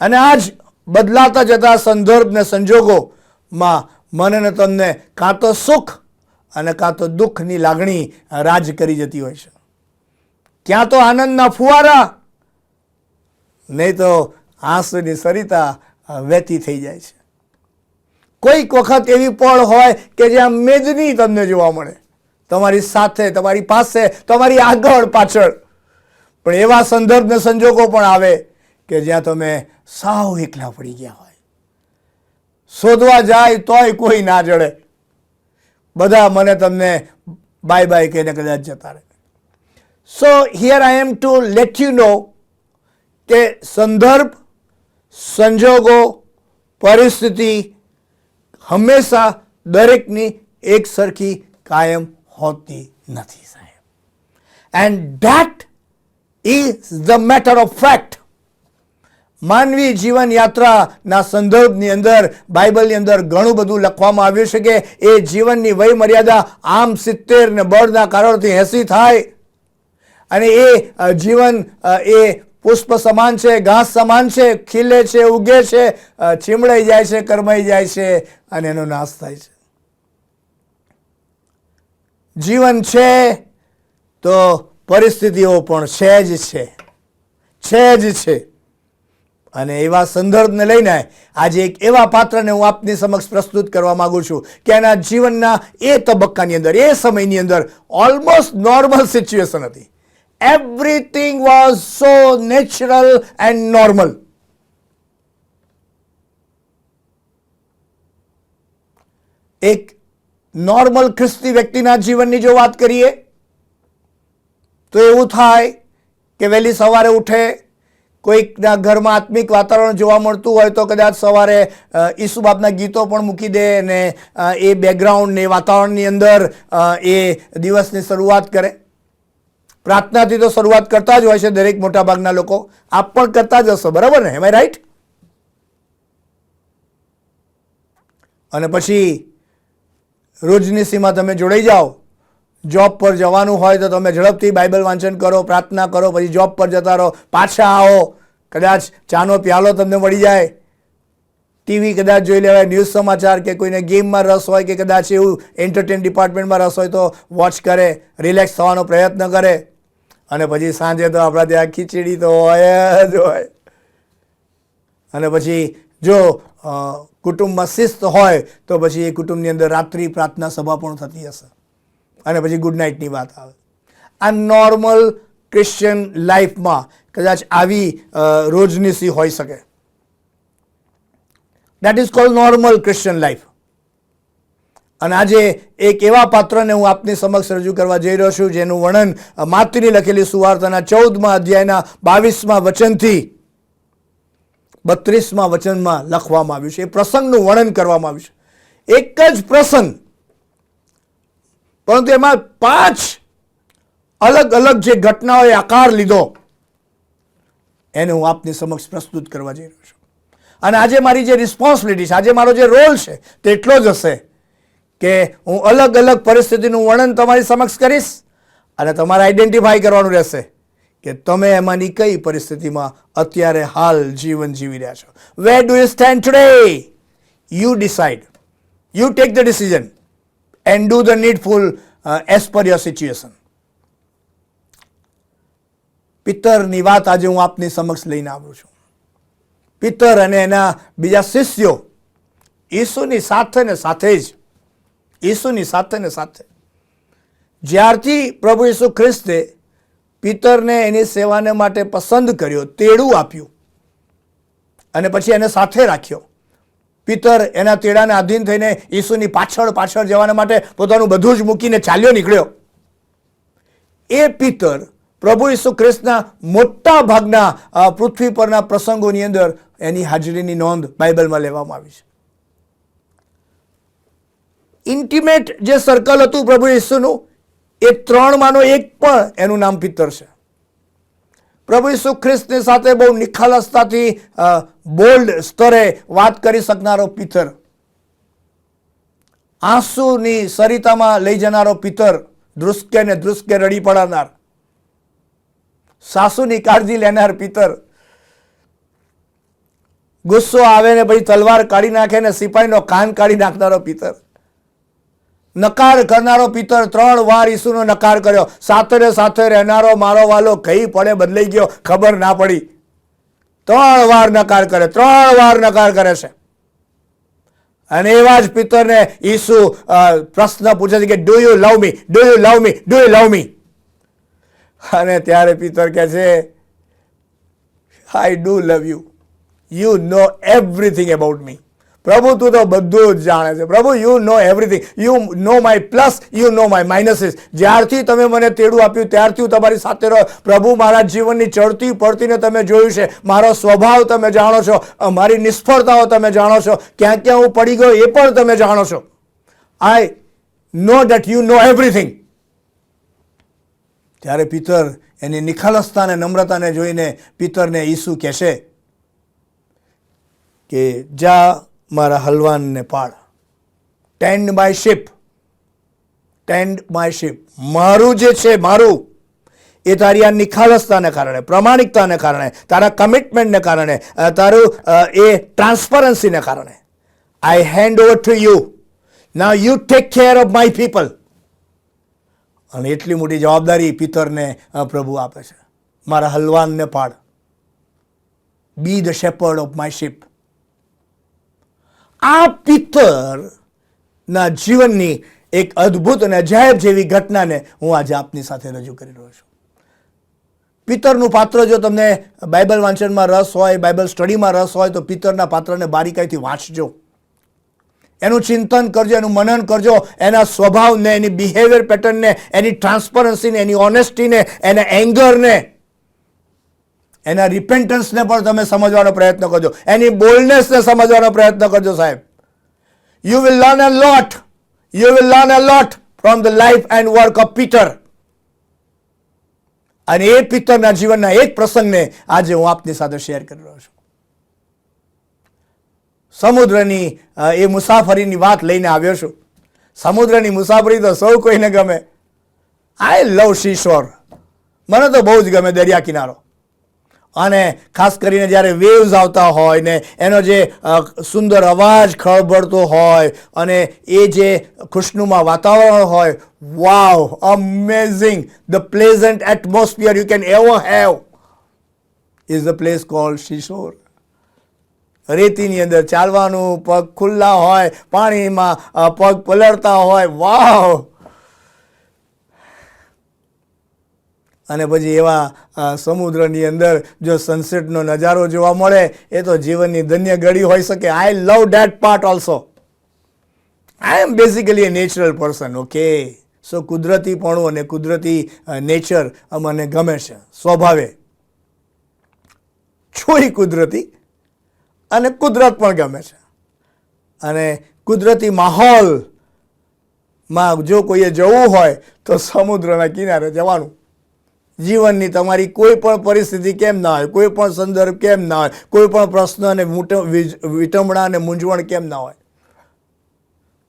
અને આ જ બદલાતા જતા સંદર્ભ ને સંજોગોમાં મને ને તમને કાં તો સુખ અને કાં તો દુઃખની લાગણી રાજ કરી જતી હોય છે. ક્યાં તો આનંદના ફુવારા, નહીં તો આંસુની સરિતા વહેતી થઈ જાય છે. કોઈક વખત એવી પળ હોય કે જ્યાં મેદની તમને જોવા મળે, તમારી સાથે, તમારી પાસે, તમારી આગળ પાછળ. પણ એવા સંદર્ભ ને સંજોગો પણ આવે કે જ્યાં તમે સાવ એકલા પડી ગયા હોય. શોધવા જાય તોય કોઈ ના જડે. બધા મને તમને બાય બાય કહીને કદાચ જતા રહે. So here I am to let you know કે સંદર્ભ, સંજોગો, પરિસ્થિતિ હંમેશા દરેકની એક સરખી કાયમ હોતી નથી સાહેબ. And that is the matter of fact. માનવી જીવન યાત્રાના સંદર્ભની અંદર બાઇબલની અંદર ઘણું બધું લખવામાં આવ્યું છે કે એ જીવનની વય મર્યાદા આમ 70 ને બળના કારણથી 80 થાય અને એ જીવન એ પુષ્પ સમાન છે, ઘાસ સમાન છે, ખીલે છે, ઉગે છે, ચીમડાઈ જાય છે, કરમાઈ જાય છે અને એનો નાશ થાય છે. જીવન છે તો પરિસ્થિતિઓ પણ છે જ છે. અને એવા સંદર્ભને લઈને આજે એક એવા પાત્રને હું આપની સમક્ષ પ્રસ્તુત કરવા માંગુ છું કે એના જીવનના એ તબક્કાની અંદર, એ સમયની અંદર ઓલમોસ્ટ નોર્મલ સિચ્યુએશન હતી. Everything was so natural and normal. એક નોર્મલ ખ્રિસ્તી વ્યક્તિના જીવનની જો વાત કરીએ તો એવું થાય કે વહેલી સવારે ઉઠે, કોઈકના ઘરમાં આત્મિક વાતાવરણ જોવા મળતું હોય તો કદાચ સવારે ઈસુ બાપના ગીતો પણ મૂકી દે અને એ બેકગ્રાઉન્ડ ને વાતાવરણની અંદર એ દિવસની શરૂઆત કરે. પ્રાર્થનાથી તો શરૂઆત કરતા જ હોય છે દરેક મોટાભાગના લોકો. આપ પણ કરતા જ હશો, બરાબર ને? એમ આઈ રાઈટ? અને પછી રોજનીસીમાં તમે જોડાઈ જાઓ. જોબ પર જવાનું હોય તો તમે ઝડપથી બાઇબલ વાંચન કરો, પ્રાર્થના કરો, પછી જોબ પર જતા રહો, પાછા આવો, કદાચ ચાનો પ્યાલો તમને મળી જાય, ટીવી કદાચ જોઈ લેવાય, ન્યૂઝ સમાચાર, કે કોઈને ગેમમાં રસ હોય કે કદાચ એવું એન્ટરટેન ડિપાર્ટમેન્ટમાં રસ હોય તો વોચ કરે, રિલેક્સ થવાનો પ્રયત્ન કરે. અને પછી સાંજે તો આપણા ત્યાં ખીચડી તો હોય જ હોય. અને પછી જો કુટુંબમાં શિસ્ત હોય તો પછી એ કુટુંબની અંદર રાત્રિ પ્રાર્થના સભા પણ થતી હશે અને પછી ગુડ નાઇટની વાત આવે. આ નોર્મલ ક્રિશ્ચિયન લાઈફમાં કદાચ આવી રોજનીસી હોઈ શકે. That is called normal Christian life. અને આજે એક એવા પાત્રને હું આપની સમક્ષ રજૂ કરવા જઈ રહ્યો છું જેનું વર્ણન માતીની લખેલી સુવાર્તાના 14મા અધ્યાયના 22મા વચનથી 32મા વચનમાં લખવામાં આવ્યું છે. એ પ્રસંગનું વર્ણન કરવામાં આવ્યું છે. એક જ પ્રસંગ, પરંતુ એમાં 5 અલગ અલગ જે ઘટનાઓએ આકાર લીધો એને હું આપની સમક્ષ પ્રસ્તુત કરવા જઈ રહ્યો છું. અને આજે મારી જે રિસ્પોન્સિબિલિટી છે, આજે મારો જે રોલ છે તે એટલો જ હશે કે હું અલગ અલગ પરિસ્થિતિનું વર્ણન તમારી સમક્ષ કરીશ અને તમારે આઈડેન્ટિફાઈ કરવાનું રહેશે કે તમે એમાંની કઈ પરિસ્થિતિમાં અત્યારે હાલ જીવન જીવી રહ્યા છો. Where do you stand today? You decide, you take the decision and do the needful as per your situation. પિતરની વાત આજે હું આપની સમક્ષ લઈને આવ્યો છું. પિતર અને એના બીજા શિષ્યો ઈસુની સાથે ને સાથે જ્યારથી પ્રભુ ઈસુ ખ્રિસ્તે પિતરને એની સેવાને માટે પસંદ કર્યો, તેડું આપ્યું અને પછી એને સાથે રાખ્યો. પિતર એના તેડાને આધીન થઈને ઈસુની પાછળ જવાના માટે પોતાનું બધું જ મૂકીને ચાલ્યો નીકળ્યો. એ પિતર પ્રભુ ઈસુ ખ્રિસ્તના મોટા ભાગના પૃથ્વી પરના પ્રસંગોની અંદર એની હાજરીની નોંધ બાઇબલમાં લેવામાં આવી છે. ઇન્ટિમેટ જે સર્કલ હતું પ્રભુ ઈસુનું, એ 3માંનો એક પણ એનું નામ પિતર છે. પ્રભુ ઈસુ ખ્રિસ્તની સાથે બહુ નિખાલસતાથી બોલ્ડ સ્તરે વાત કરી શકનારો પિતર, આંસુની સરિતામાં લઈ જનારો પિતર, ધ્રુસકે ને ધ્રુસકે રડી પડાનાર, સાસુની કાળજી લેનાર પિતર, ગુસ્સો આવે ને પછી તલવાર કાઢી નાખે ને સિપાહીનો કાન કાઢી નાખનારો પિતર, નકાર કરનારો પિતર, 3 વાર ઈસુનો નકાર કર્યો. સાથે રહેનારો મારો વાલો કઈ પડે બદલાઈ ગયો ખબર ના પડી. 3 વાર નકાર કરે છે. અને એવા જ પિતરને ઈસુ પ્રશ્ન પૂછે છે કે ડુ યુ લવ મી? અને ત્યારે પિતર કહે છે, I do love you. You know everything about me. પ્રભુ તું તો બધું જ જાણે છે. પ્રભુ you know everything. You know my plus, you know my minuses. જ્યારથી તમે મને તેડું આપ્યું ત્યારથી હું તમારી સાથે રહ્યો. પ્રભુ મારા જીવનની ચડતી પડતીને તમે જોયું છે, મારો સ્વભાવ તમે જાણો છો, મારી નિષ્ફળતાઓ તમે જાણો છો, ક્યાં ક્યાં હું પડી ગયો એ પણ તમે જાણો છો. આઈ નો દેટ યુ નો એવરીથિંગ. ત્યારે પિતર એની નિખાલસતા અને નમ્રતાને જોઈને પિતરને ઈસુ કહેશે કે જા મારા હલવાનને પાડ, tend my ship, tend my ship. મારું જે છે મારું એ તારી આ નિખાલસતાને કારણે, પ્રામાણિકતાને કારણે, તારા કમિટમેન્ટને કારણે, તારું એ ટ્રાન્સપરન્સીને કારણે I hand over to you. Now you take care of my people. અને એટલી મોટી જવાબદારી પિતરને પ્રભુ આપે છે. મારા હલવાનને પાડ, be the shepherd of my sheep. આ પિતરના જીવનની એક અદ્ભુત અને અજાયબ જેવી ઘટનાને હું આજે આપની સાથે રજૂ કરી રહ્યો છું. પિતરનું પાત્ર, જો તમને બાઇબલ વાંચનમાં રસ હોય, બાઇબલ સ્ટડીમાં રસ હોય, તો પિતરના પાત્રને બારીકાઈથી વાંચજો, એનું ચિંતન કરજો, એનું મનન કરજો, એના સ્વભાવને, એની બિહેવિયર પેટર્નને, એની ટ્રાન્સપરન્સીને, એની ઓનેસ્ટીને, એના એંગરને, એના રિપેન્ટન્સને પણ તમે સમજવાનો પ્રયત્ન કરજો, એની બોલ્ડનેસને સમજવાનો પ્રયત્ન કરજો. સાહેબ, you will learn a lot, you will learn a lot from the life and work of Peter. અને એ પિતરના જીવનના એક પ્રસંગને આજે હું આપની સાથે શેર કરી રહ્યો છું. સમુદ્રની એ મુસાફરીની વાત લઈને આવ્યો છું. સમુદ્રની મુસાફરી તો સૌ કોઈને ગમે. આઈ લવ સીશોર. મને તો બહુ જ ગમે દરિયા કિનારો. અને ખાસ કરીને જ્યારે વેવ્સ આવતા હોય ને એનો જે સુંદર અવાજ ખળભળતો હોય અને એ જે ખુશનુમા વાતાવરણ હોય, wow, amazing. The pleasant atmosphere you can ever have is the place called seashore. રેતીની અંદર ચાલવાનું, પગ ખુલ્લા હોય, પાણીમાં પગ પલળતા હોય, વાવ. અને પછી એવા સમુદ્રની અંદર જો સનસેટનો નજારો જોવા મળે, એ તો જીવનની ધન્ય ઘડી હોઈ શકે. I love that part also. I am basically a natural person. Okay, so કુદરતીપણું અને કુદરતી નેચર મને ગમે છે સ્વભાવે. છું કુદરતી અને કુદરત પણ ગમે છે. અને કુદરતી માહોલમાં જો કોઈએ જવું હોય તો સમુદ્રના કિનારે જવાનું. જીવનની તમારી કોઈ પણ પરિસ્થિતિ કેમ ના હોય, કોઈ પણ સંદર્ભ કેમ ના હોય, કોઈ પણ પ્રશ્ન અને વિટંબણા અને મૂંઝવણ કેમ ના હોય,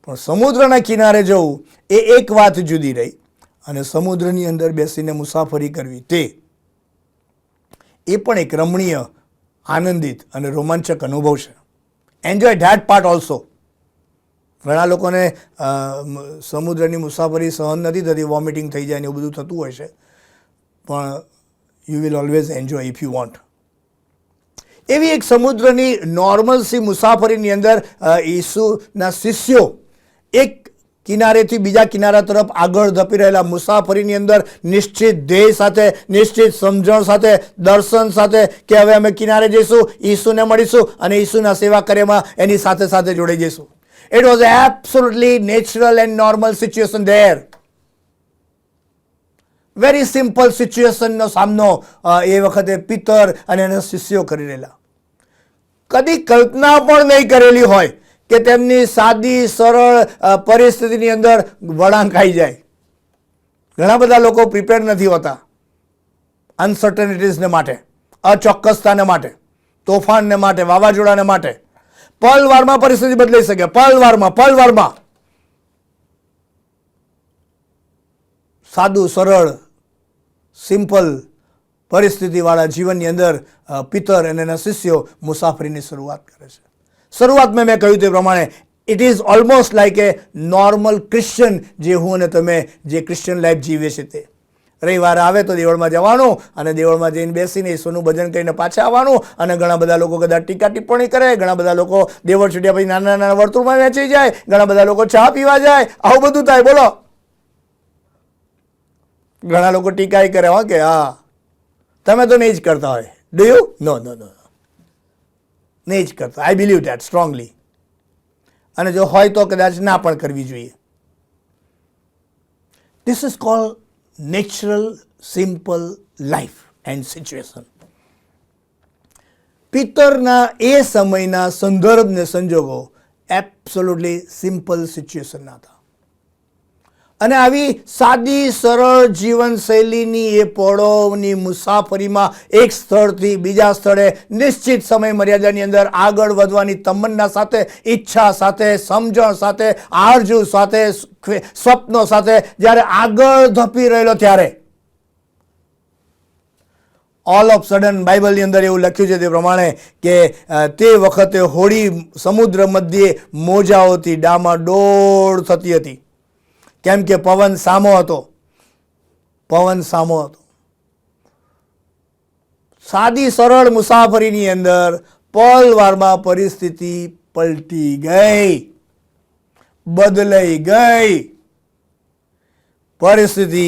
પણ સમુદ્રના કિનારે જવું એ એક વાત જુદી રહી. અને સમુદ્રની અંદર બેસીને મુસાફરી કરવી તે પણ એક રમણીય, આનંદિત અને રોમાંચક અનુભવ છે. Enjoy that part also. ઘણા લોકોને સમુદ્રની મુસાફરી સહન નથી થતી, વોમિટિંગ થઈ જાય ને એવું બધું થતું હોય છે, પણ you will always enjoy if you want. એવી એક સમુદ્રની નોર્મલસી મુસાફરીની અંદર ઈસુના શિષ્યો એક કિનારેથી બીજા કિનારા તરફ આગળ ધપી રહેલા મુસાફરીની અંદર નિશ્ચિત ધ્યેય સાથે, નિશ્ચિત સમજણ સાથે, દર્શન સાથે કે હવે અમે કિનારે જઈશું, ઈસુને મળીશું અને ઈસુના સેવા કાર્યમાં એની સાથે સાથે જોડાઈ જઈશું. It was absolutely natural and normal situation there. Very simple સિચ્યુએશનનો સામનો એ વખતે પિતર અને એના શિષ્યો કરી રહેલા. કદી કલ્પના પણ નહીં કરેલી હોય કે તેમની સાદી સરળ પરિસ્થિતિની અંદર વળાંક આવી જાય. ઘણા બધા લોકો પ્રિપેર નથી હોતા અનસર્ટનિટીઝને માટે, અચોક્કસતાને માટે, તોફાનને માટે, વાવાઝોડાને માટે. પલવારમાં પરિસ્થિતિ બદલાઈ શકે, પલવારમાં. સાદું, સરળ, સિમ્પલ પરિસ્થિતિવાળા જીવનની અંદર પિતર અને એના શિષ્યો મુસાફરીની શરૂઆત કરે છે. શરૂઆતમાં મેં કહ્યું તે પ્રમાણે it is almost like A normal Christian, જે હું અને તમે જે ક્રિશ્ચન લાઈફ જીવીએ છીએ તે. રવિવારે આવે તો દેવળમાં જવાનું અને દેવળમાં જઈને બેસીને ઈશ્વરનું ભજન કરીને પાછા આવવાનું. અને ઘણા બધા લોકો કદાચ ટીકા ટિપ્પણી કરે, ઘણા બધા લોકો દેવળ છૂટ્યા પછી નાના નાના વર્તુળમાં વેચાઈ જાય, ઘણા બધા લોકો ચા પીવા જાય, આવું બધું થાય. બોલો, ઘણા લોકો ટીકાઈ કરે હો કે હા તમે તો નહીં જ કરતા હોય. Do you? નો, નહીં જ કરતા. I believe that strongly. અને જો હોય તો કદાચ ના પણ કરવી જોઈએ. This is called natural simple life and situation. પિતરના એ સમયના સંદર્ભ ને સંજોગો એબ્સોલ્યુટલી સિમ્પલ સિચ્યુએશનના હતા. અને આવી સાદી સરળ જીવનશૈલીની એ પળોની મુસાફરીમાં એક સ્થળથી બીજા સ્થળે નિશ્ચિત સમય મર્યાદાની અંદર આગળ વધવાની તમન્ના સાથે, ઈચ્છા સાથે, સમજણ સાથે, આરજુ સાથે, સ્વપ્નો સાથે જ્યારે આગળ ધપી રહેલો ત્યારે ઓલ ઓફ સડન બાઇબલની અંદર એવું લખ્યું છે તે પ્રમાણે કે તે વખતે હોડી સમુદ્ર મધ્યે મોજાઓથી ડામાડોળ થતી હતી, કેમ કે પવન સામો હતો. સાદી સરળ મુસાફરીની અંદર પલવારમાં પરિસ્થિતિ પલટી ગઈ, બદલાઈ ગઈ. પરિસ્થિતિ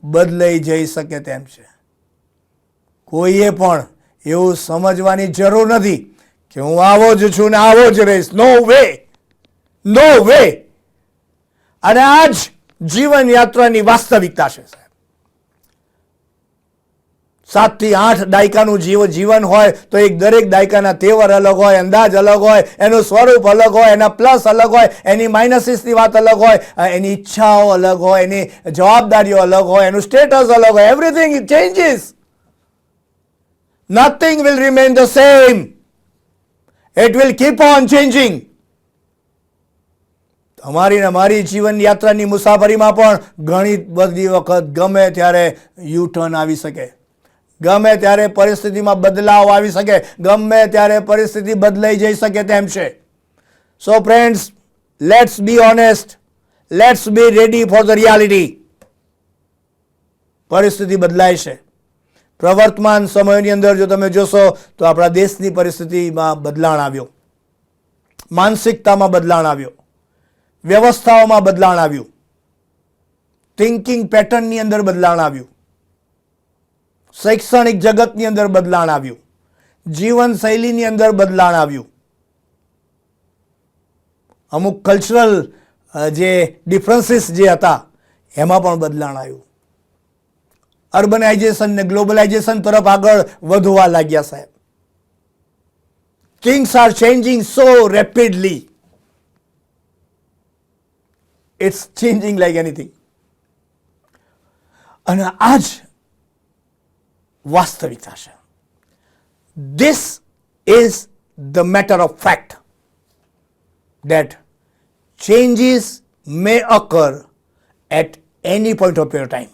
બદલાઈ જઈ શકે તેમ છે. કોઈએ પણ એવું સમજવાની જરૂર નથી કે હું આવો જ છું ને આવો જ રહીશ. નો વે, નો વે. અને આ જ જીવન યાત્રાની વાસ્તવિકતા છે સાહેબ. 7 થી 8 દાયકાનું જીવન હોય તો એક દરેક દાયકાના તેવર અલગ હોય, અંદાજ અલગ હોય, એનું સ્વરૂપ અલગ હોય, એના પ્લસ અલગ હોય, એની માઇનસીસની વાત અલગ હોય, એની ઈચ્છાઓ અલગ હોય, એની જવાબદારીઓ અલગ હોય, એનું સ્ટેટસ અલગ હોય. Everything changes. Nothing will remain the same. It will keep on changing. તમારી ને મારી જીવન યાત્રાની મુસાફરીમાં પણ ઘણી બધી વખત ગમે ત્યારે યુ ટર્ન આવી શકે, ગમે ત્યારે પરિસ્થિતિમાં બદલાવ આવી શકે, ગમે ત્યારે પરિસ્થિતિ બદલાઈ જઈ શકે તેમ છે. So friends, let's be honest, let's be ready for the reality. પરિસ્થિતિ બદલાય છે. પ્રવર્તમાન સમયની અંદર જો તમે જોશો તો આપણા દેશની પરિસ્થિતિમાં બદલાણ આવ્યો, માનસિકતામાં બદલાણ આવ્યો, વ્યવસ્થાઓમાં બદલાણ આવ્યું, થિંકિંગ પેટર્નની અંદર બદલાણ આવ્યું, શૈક્ષણિક જગતની અંદર બદલાણ આવ્યું, જીવનશૈલીની અંદર બદલાણ આવ્યું. અમુક કલ્ચરલ જે ડિફરન્સીસ જે હતા એમાં પણ બદલાણ આવ્યું. અર્બનાઇઝેશન ને ગ્લોબલાઇઝેશન તરફ આગળ વધવા લાગ્યા સાહેબ. Things are changing so rapidly. It's changing like anything. અને આ જ વાસ્તવિકતા છે. This is the matter of fact that changes may occur at any point of your time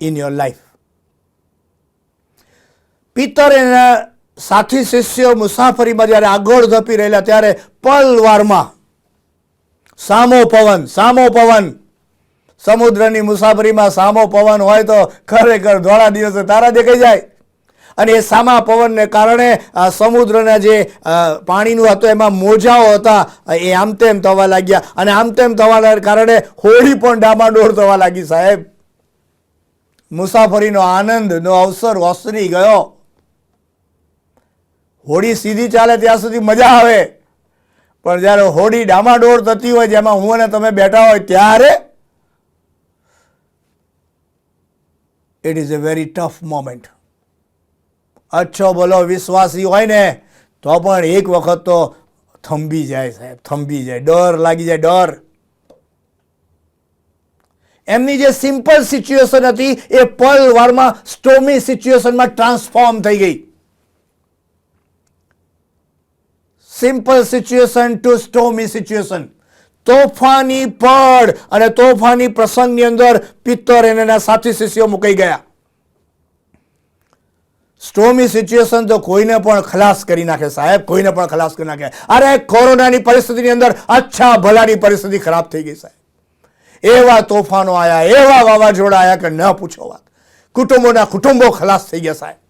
in your life. પિતર એના સાથી શિષ્યો મુસાફરીમાં જ્યારે આગળ ધપી રહેલા ત્યારે પલવારમાં સામો પવન. સમુદ્રની મુસાફરીમાં સામો પવન હોય તો ખરેખર ધોળા દિવસે તારા દેખાઈ જાય. અને એ સામા પવનને કારણે સમુદ્રના જે પાણીનું હતું એમાં મોજાઓ હતા એ આમ તેમ થવા લાગ્યા, અને આમ તેમ થવાના કારણે હોડી પણ ડામાડોળ થવા લાગી સાહેબ. મુસાફરીનો આનંદનો અવસર ઓસરી ગયો. હોડી સીધી ચાલે ત્યાં સુધી મજા આવે, પણ જ્યારે હોડી ડામાડોળ થતી હોય જેમાં હું અને તમે બેઠા હોય ત્યારે it is a very tough moment. અચ્છો ભલો વિશ્વાસી હોય ને તો પણ એક વખત તો થંભી જાય સાહેબ, થંભી જાય, ડર લાગી જાય, ડર. એમની જે સિમ્પલ સિચ્યુએશન હતી એ પલવારમાં સ્ટોમી સિચ્યુએશનમાં ટ્રાન્સફોર્મ થઈ ગઈ. Simple situation to stormy situation. તોફાની પડ અને તોફાની પ્રસંગની અંદર પિત્તર અને એના સાથી શિષ્યો મુકાઈ ગયા. સ્ટોમી સિચ્યુએશન તો કોઈને પણ ખલાસ કરી નાખે સાહેબ, કોઈને પણ ખલાસ કરી નાખે. અરે કોરોનાની પરિસ્થિતિની અંદર અચ્છા ભલાની પરિસ્થિતિ ખરાબ થઈ ગઈ સાહેબ. એવા તોફાનો આયા, એવા વાવાઝોડા આયા કે ન પૂછો વાત. કુટુંબો ખલાસ થઈ ગયા સાહેબ.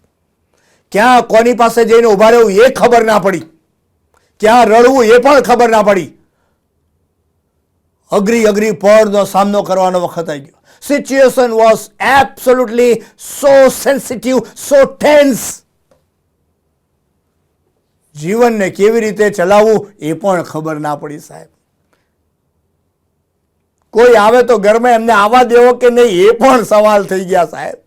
ક્યાં કોની પાસે જઈને ઉભા રહેવું એ ખબર ના પડી, ક્યાં રડવું એ પણ ખબર ના પડી. અઘરી પડનો સામનો કરવાનો વખત આવી ગયો. Situation was absolutely so sensitive, so tense. જીવનને કેવી રીતે ચલાવવું એ પણ ખબર ના પડી સાહેબ. કોઈ આવે તો ઘરમાં એમને આવવા દેવો કે નહીં એ પણ સવાલ થઈ ગયા સાહેબ.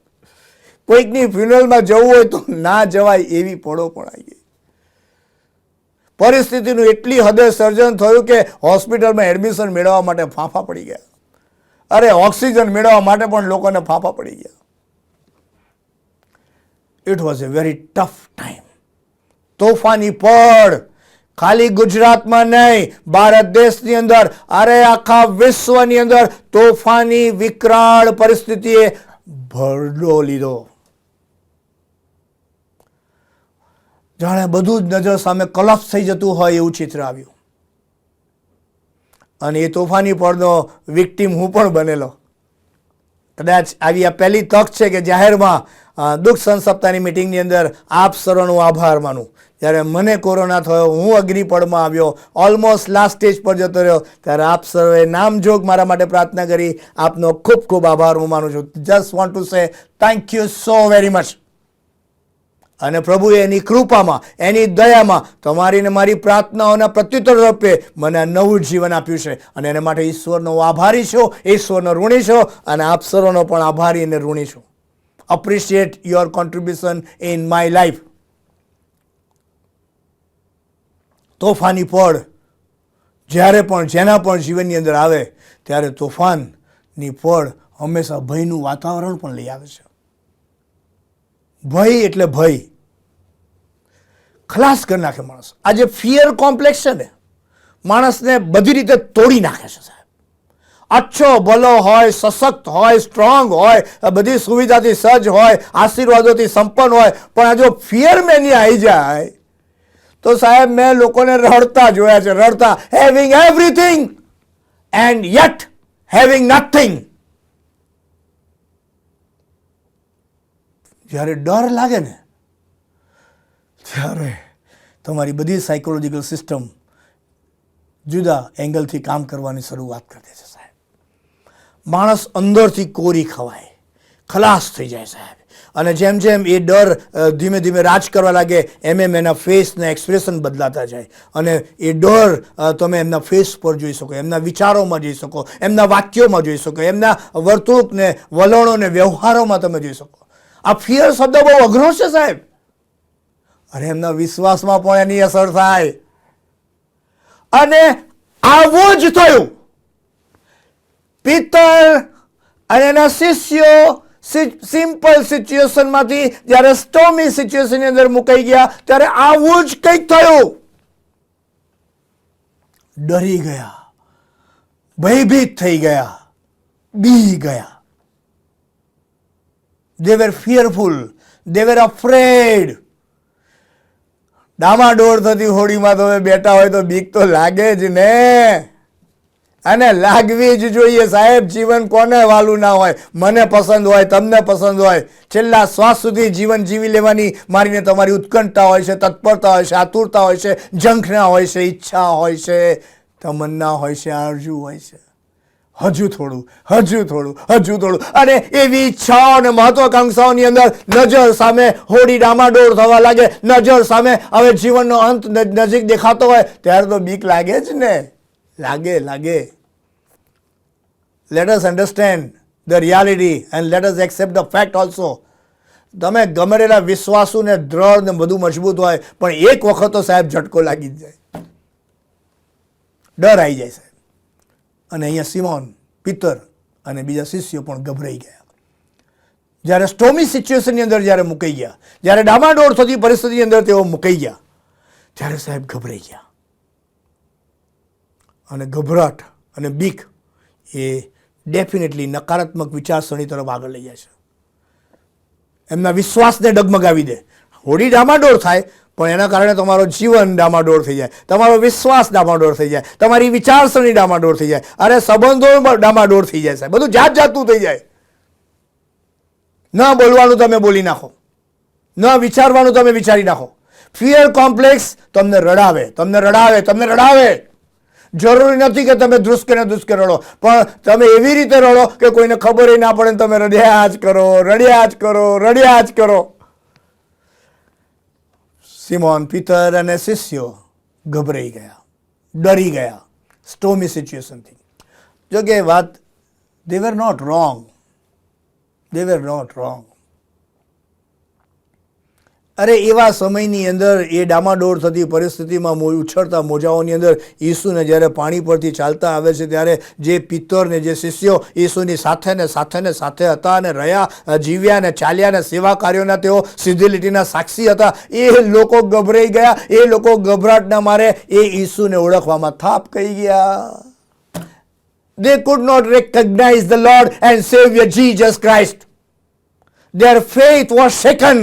કોઈકની ફ્યુનરલમાં જવું હોય તો ના જવાય એવી પળો પણ આવી ગઈ. પરિસ્થિતિનું એટલી હદે સર્જન થયું કે હોસ્પિટલમાં એડમિશન મેળવવા માટે ફાંફા પડી ગયા. અરે ઓક્સિજન મેળવવા માટે પણ લોકોને ફાંફા પડી ગયા. It was A very tough time. તોફાની પડ ખાલી ગુજરાતમાં નહીં, ભારત દેશની અંદર, અરે આખા વિશ્વની અંદર તોફાની વિકરાળ પરિસ્થિતિએ ભરડો લીધો. જાણે બધું જ નજર સામે કોલેપ્સ થઈ જતું હોય એવું ચિત્ર આવ્યું. અને એ તોફાની પડનો વિક્ટીમ હું પણ બનેલો. કદાચ આવી આ પહેલી તક છે કે જાહેરમાં દુઃખ સંસપ્તાહની મિટિંગની અંદર આપ સર્વનો આભાર માનું. જ્યારે મને કોરોના થયો, હું અગ્નિપડમાં આવ્યો, ઓલમોસ્ટ લાસ્ટ સ્ટેજ પર જતો રહ્યો, ત્યારે આપ સર્વે નામજોગ મારા માટે પ્રાર્થના કરી. આપનો ખૂબ ખૂબ આભાર હું માનું છું. Just want to say thank you so very much. અને પ્રભુએ એની કૃપામાં, એની દયામાં તમારી ને મારી પ્રાર્થનાઓના પ્રત્યુત્તર રૂપે મને આ નવું જીવન આપ્યું છે. અને એને માટે ઈશ્વરનો હું આભારી છું, ઈશ્વરનો ઋણી છું, અને આપ સર્વનો પણ આભારી અને ઋણી છું. Appreciate your contribution in my life. તોફાની પડ જ્યારે પણ જેના પણ જીવનની અંદર આવે ત્યારે તોફાનની પડ હંમેશા ભયનું વાતાવરણ પણ લઈ આવે છે. ભય એટલે ભય ખલાસ કરી નાખે માણસ. આ જે ફિયર કોમ્પ્લેક્સ છે ને, માણસને બધી રીતે તોડી નાખે છે સાહેબ. અચ્છો ભલો હોય, સશક્ત હોય, સ્ટ્રોંગ હોય, બધી સુવિધાથી સજ્જ હોય, આશીર્વાદોથી સંપન્ન હોય, પણ આ જો ફિયર મેની આવી જાય તો સાહેબ મેં લોકોને રડતા જોયા છે, રડતા, having everything and yet having nothing. જ્યારે ડર લાગે ને ત્યારે તમારી બધી સાયકોલોજીકલ સિસ્ટમ જુદા એંગલથી કામ કરવાની શરૂઆત કરી દે છે સાહેબ. માણસ અંદરથી કોરી ખવાય, ખલાસ થઈ જાય સાહેબ. અને જેમ જેમ એ ડર ધીમે ધીમે રાજ કરવા લાગે એમ એમ એના ફેસના એક્સપ્રેશન બદલાતા જાય. અને એ ડર તમે એમના ફેસ પર જોઈ શકો, એમના વિચારોમાં જોઈ શકો, એમના વાક્યોમાં જોઈ શકો, એમના વર્તણૂકને, વલણોને, વ્યવહારોમાં તમે જોઈ શકો. આ ફિયર શબ્દ બહુ અઘરો છે સાહેબ. અરે એમના વિશ્વાસમાં પણ એની અસર થાય. અને આવું જ થયું. પિત્તર અને એના શિષ્યો સિમ્પલ સિચ્યુએશનમાંથી જ્યારે સ્ટોમી સિચ્યુએશનની અંદર મુકાઈ ગયા ત્યારે આવું જ કંઈક થયું. ડરી ગયા, ભયભીત થઈ ગયા, બી ગયા. They were fearful. They were afraid. ડામાડોળ થતી હોડીમાં તમે બેઠા હોય તો બીક તો લાગે જ ને. અને લાગવી જ જોઈએ સાહેબ. જીવન કોને વાલું ના હોય? મને પસંદ હોય, તમને પસંદ હોય. છેલ્લા શ્વાસ સુધી જીવન જીવી લેવાની મારીને તમારી ઉત્કંઠા હોય છે, તત્પરતા હોય છે, આતુરતા હોય છે, ઝંખના હોય છે, ઈચ્છા હોય છે, તમન્ના હોય છે, આરજુ હોય છે. હજુ થોડું, હજુ થોડું, હજુ થોડું. અને એવી ઈચ્છાઓ અને મહત્વાકાંક્ષાઓની અંદર નજર સામે હોડી ડામાડોળ થવા લાગે, નજર સામે હવે જીવનનો અંત નજીક દેખાતો હોય ત્યારે તો બીક લાગે જ ને. લાગે. Let us understand the reality and let us accept the fact also. તમે ગમેલા વિશ્વાસુ ને દ્રઢ ને બધું મજબૂત હોય પણ એક વખત તો સાહેબ ઝટકો લાગી જ જાય, ડર આવી જાય સાહેબ. અને અહીંયા સિમોન, પિત્તર અને બીજા શિષ્યો પણ ગભરાઈ ગયા. જ્યારે સ્ટોમી સિચ્યુએશનની અંદર જ્યારે મુકાઈ ગયા, જ્યારે ડામાડોળ થતી પરિસ્થિતિની અંદર તેઓ મુકાઈ ગયા ત્યારે સાહેબ ગભરાઈ ગયા. અને ગભરાટ અને બીક એ ડેફિનેટલી નકારાત્મક વિચારસરણી તરફ આગળ લઈ જાય છે. એમના વિશ્વાસને ડગમગાવી દે. હોડી ડામાડોળ થાય પણ એના કારણે તમારો જીવન ડામાડોળ થઈ જાય, તમારો વિશ્વાસ ડામાડોળ થઈ જાય, તમારી વિચારસરણી ડામાડોળ થઈ જાય, અરે સંબંધો ડામાડોળ થઈ જાય સાહેબ. બધું જાત જાતનું થઈ જાય. ન બોલવાનું તમે બોલી નાખો, ન વિચારવાનું તમે વિચારી નાખો. ફિયર કોમ્પ્લેક્સ તમને રડાવે, તમને રડાવે, તમને રડાવે. જરૂરી નથી કે તમે ધ્રુસકે ને ધ્રુસકે રડો, પણ તમે એવી રીતે રડો કે કોઈને ખબર ના પડે, તમે રડ્યા જ કરો, રડ્યા જ કરો, રડ્યા જ કરો. સિમોન, પિત્તર અને શિષ્યો ગભરાઈ ગયા, ડરી ગયા સ્ટોમી સિચ્યુએશનથી. જો કે વાત, they were not wrong. They were not wrong. અરે એવા સમયની અંદર એ ડામાડોળ થતી પરિસ્થિતિમાં ઉછળતા મોજાઓની અંદર ઈસુને જ્યારે પાણી પરથી ચાલતા આવે છે ત્યારે જે પિત્તર ને જે શિષ્યો ઈસુની સાથે ને સાથે ને સાથે હતા અને રહ્યા, જીવ્યા ને ચાલ્યા ને સેવા કાર્યોના તેઓ સીધી લીટીના સાક્ષી હતા, એ લોકો ગભરાઈ ગયા. એ લોકો ગભરાટના મારે એ ઈસુને ઓળખવામાં થાપ કહી ગયા. They could not recognize the Lord and Savior Jesus Christ. Their faith was shaken.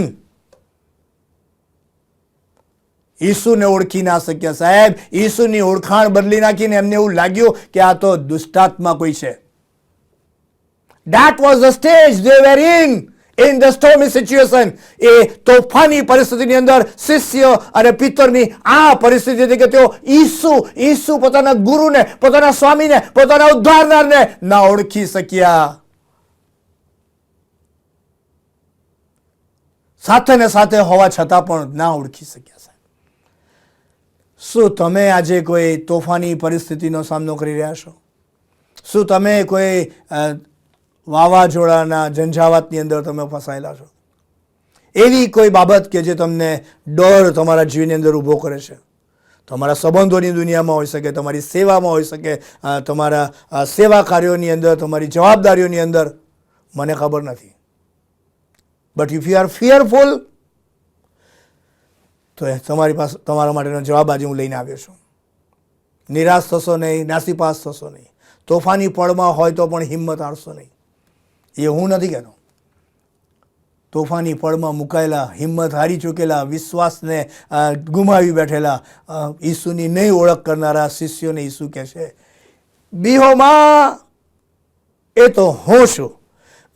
ઈસુને ઓળખી ના શક્યા સાહેબ. ઈસુની ઓળખાણ બદલી નાખીને એમને એવું લાગ્યું કે આ તો દુષ્ટાત્મા કોઈ છે. That was the stage they were in the stormy situation. એ તોફાની પરિસ્થિતિની અંદર શિષ્ય અને પિત્તરની આ પરિસ્થિતિ હતી કે તેઓ ઈસુ પોતાના ગુરુને, પોતાના સ્વામીને, પોતાના ઉદ્ધારનારને ના ઓળખી શક્યા. સાથે ને સાથે હોવા છતાં પણ ના ઓળખી શક્યા. શું તમે આજે કોઈ તોફાની પરિસ્થિતિનો સામનો કરી રહ્યા છો? શું તમે કોઈ વાવાઝોડાના ઝંઝાવાતની અંદર તમે ફસાયેલા છો? એવી કોઈ બાબત કે જે તમને ડર તમારા જીવનની અંદર ઊભો કરે છે? તમારા સંબંધોની દુનિયામાં હોઈ શકે, તમારી સેવામાં હોઈ શકે, તમારા સેવા કાર્યોની અંદર, તમારી જવાબદારીઓની અંદર, મને ખબર નથી. But if you are fearful, તો તમારી પાસે તમારા માટેનો જવાબ આજે હું લઈને આવ્યો છું. નિરાશ થશો નહીં, નાસીપાસ થશો નહીં. તોફાની પળમાં હોય તો પણ હિંમત હારશો નહીં. એ હું નથી કહેતો. તોફાની પળમાં મુકાયેલા, હિંમત હારી ચૂકેલા, વિશ્વાસને ગુમાવી બેઠેલા, ઈસુની નહીં ઓળખ કરનારા શિષ્યોને ઈસુ કહે છે, બીહોમાં, એ તો હું છું.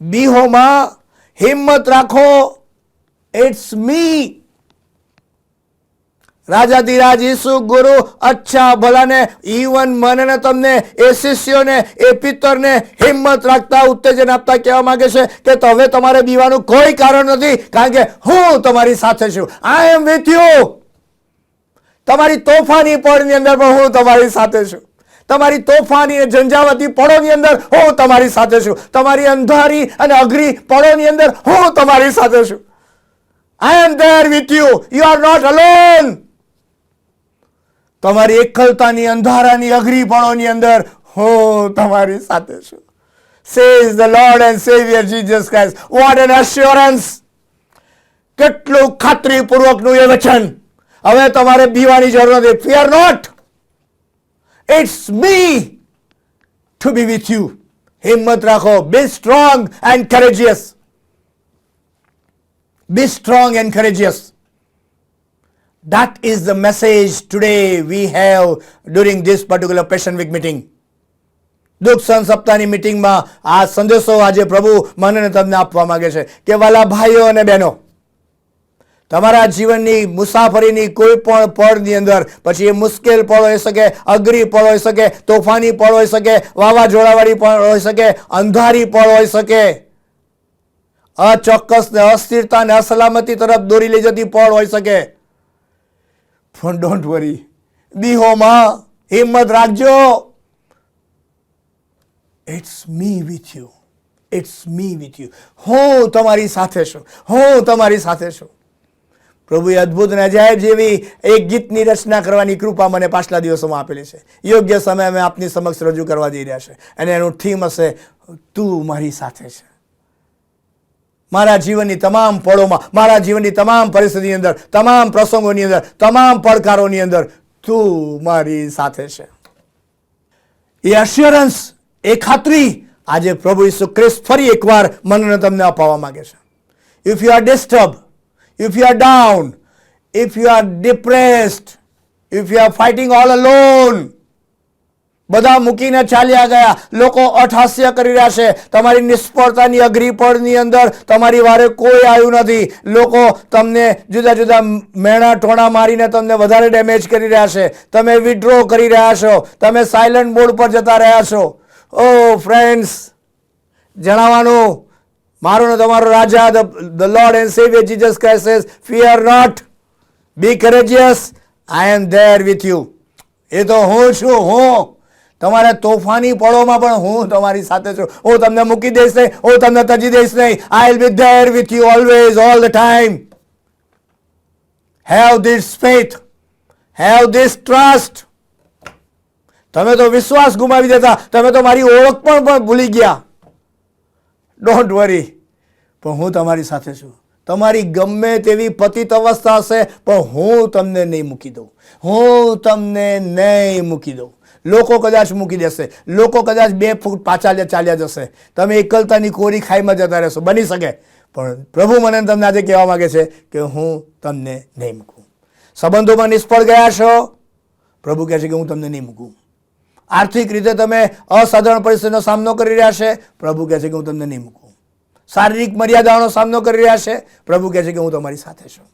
બીહોમાં, હિંમત રાખો, ઇટ્સ મી. રાજાધિરાજ ઈસુ ગુરુ અચ્છા ભલાને ઈવન મને ને તમને, એ શિષ્યોને, એ પિત્તરને હિંમત રાખતા, ઉત્તેજન આપતા કહેવા માંગે છે કે હવે તમારે બીવાનું કોઈ કારણ નથી, કારણ કે હું તમારી સાથે છું. I am with you. તમારી તોફાની પળની અંદર પણ હું તમારી સાથે છું. તમારી તોફાની ઝંઝાવતી પળોની અંદર હું તમારી સાથે છું. તમારી અંધારી અને અઘરી પળોની અંદર હું તમારી સાથે છું. I am there with you. You are not alone. તમારી એકલતાની, અંધારાની, અઘરી પળોની અંદર હું તમારી સાથે છું. Says the Lord and Savior Jesus Christ. What an assurance! કેટલું ખાતરીપૂર્વકનું એ વચન. હવે તમારે બીવાની જરૂર નથી. Fear not. It's me to be with you. હિંમત રાખો. Be strong and courageous. Be strong and courageous. That is the message today we have during this particular Passion Week meeting. દુઃખ સહન સપ્તાહની મીટિંગમાં આ સંદેશો આજે પ્રભુ મને તમને આપવા માંગે છે કે વાલા ભાઈઓ અને બહેનો, તમારા જીવનની મુસાફરીની કોઈ પણ પળની અંદર, પછી એ મુશ્કેલ પળ હોઈ શકે, અઘરી પળ હોઈ શકે, તોફાની પળ હોઈ શકે, વાવાઝોડાવાળી પળ હોઈ શકે, અંધારી પળ હોઈ શકે, અચોક્કસ ને અસ્થિરતા ને અસલામતી તરફ દોરી લઈ જતી પળ હોઈ શકે, પણ ડોન્ટ વરી, બીહોમાં, હિંમત રાખજો. It's me with you. It's me with you. હું તમારી સાથે છું. હું તમારી સાથે છું. પ્રભુએ અદ્ભુત અને અજાયબ જેવી એક ગીતની રચના કરવાની કૃપા મને પાછલા દિવસોમાં આપેલી છે. યોગ્ય સમય અમે આપની સમક્ષ રજૂ કરવા જઈ રહ્યા છે અને એનું થીમ હશે, તું મારી સાથે છે. મારા જીવનની તમામ પળોમાં, મારા જીવનની તમામ પરિસ્થિતિની અંદર, તમામ પ્રસંગોની અંદર, તમામ પડકારોની અંદર તું મારી સાથે છે. એ અશ્યોરન્સ, એ ખાતરી આજે પ્રભુ ઈસુ ખ્રિસ્ત ફરી એકવાર મને તમને અપાવવા માંગે છે. If you are disturb, if you are down, if you are depressed, if you are fighting all alone, બધા મૂકીને ચાલ્યા ગયા, લોકો અઠહાસ્ય કરી રહ્યા છે, તમારી નિષ્ફળતાની અઘરી પળની અંદર તમારી વારે કોઈ આવ્યું નથી, લોકો તમને જુદા જુદા મેણા ટોણા મારીને તમને વધારે ડેમેજ કરી રહ્યા છે, તમે વિડ્રો કરી રહ્યા છો, તમે સાયલન્ટ મોડ પર જતા રહ્યા છો. ઓ ફ્રેન્ડ્સ, જણાવવાનું, મારો ને તમારો રાજા, the Lord and Savior Jesus Christ says, fear not, be courageous, I am there with you. એ તો હું છું. હું તમારે તોફાની પળોમાં પણ હું તમારી સાથે છું. હું તમને મૂકી દઈશ નહીં, હું તમને તજી દઈશ નહીં. I will be there with you always, all the time. Have this faith, have this trust. તમે તો વિશ્વાસ ગુમાવી દેતા, તમે તો મારી ઓળખ પણ ભૂલી ગયા. ડોન્ટ વરી, પણ હું તમારી સાથે છું. તમારી ગમે તેવી પતિત અવસ્થા હશે, પણ હું તમને નહીં મૂકી દઉં. હું તમને નહીં મૂકી દઉં. લોકો કદાચ મૂકી દેશે, લોકો કદાચ 2 ફૂટ પાછા ચાલ્યા જશે, તમે એકલતાની કોરી ખાઈમાં જતા રહેશો, બની શકે. પણ પ્રભુ મને તમને આજે કહેવા માંગે છે કે હું તમને નહીં મૂકું. સંબંધોમાં નિષ્ફળ ગયા છો, પ્રભુ કહે છે કે હું તમને નહીં મૂકું. આર્થિક રીતે તમે અસાધારણ પરિસ્થિતિનો સામનો કરી રહ્યા છે, પ્રભુ કહે છે કે હું તમને નહીં મૂકું. શારીરિક મર્યાદાઓનો સામનો કરી રહ્યા છે, પ્રભુ કહે છે કે હું તમારી સાથે છું.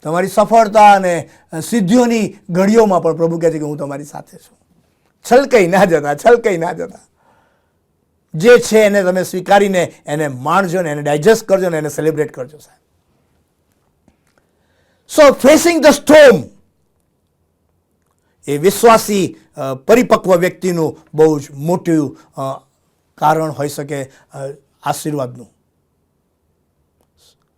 તમારી સફળતા અને સિદ્ધિઓની ઘડીઓમાં પણ પ્રભુ કહે છે કે હું તમારી સાથે છું. છલકાઈ ના જતા, છલકાઈ ના જતા. જે છે એને તમે સ્વીકારીને એને માણજો ને, એને ડાયજેસ્ટ કરજો ને, એને સેલિબ્રેટ કરજો સાહેબ. સો ફેસિંગ ધ સ્ટોર્મ એ વિશ્વાસી પરિપક્વ વ્યક્તિનું બહુ જ મોટું કારણ હોઈ શકે આશીર્વાદનું.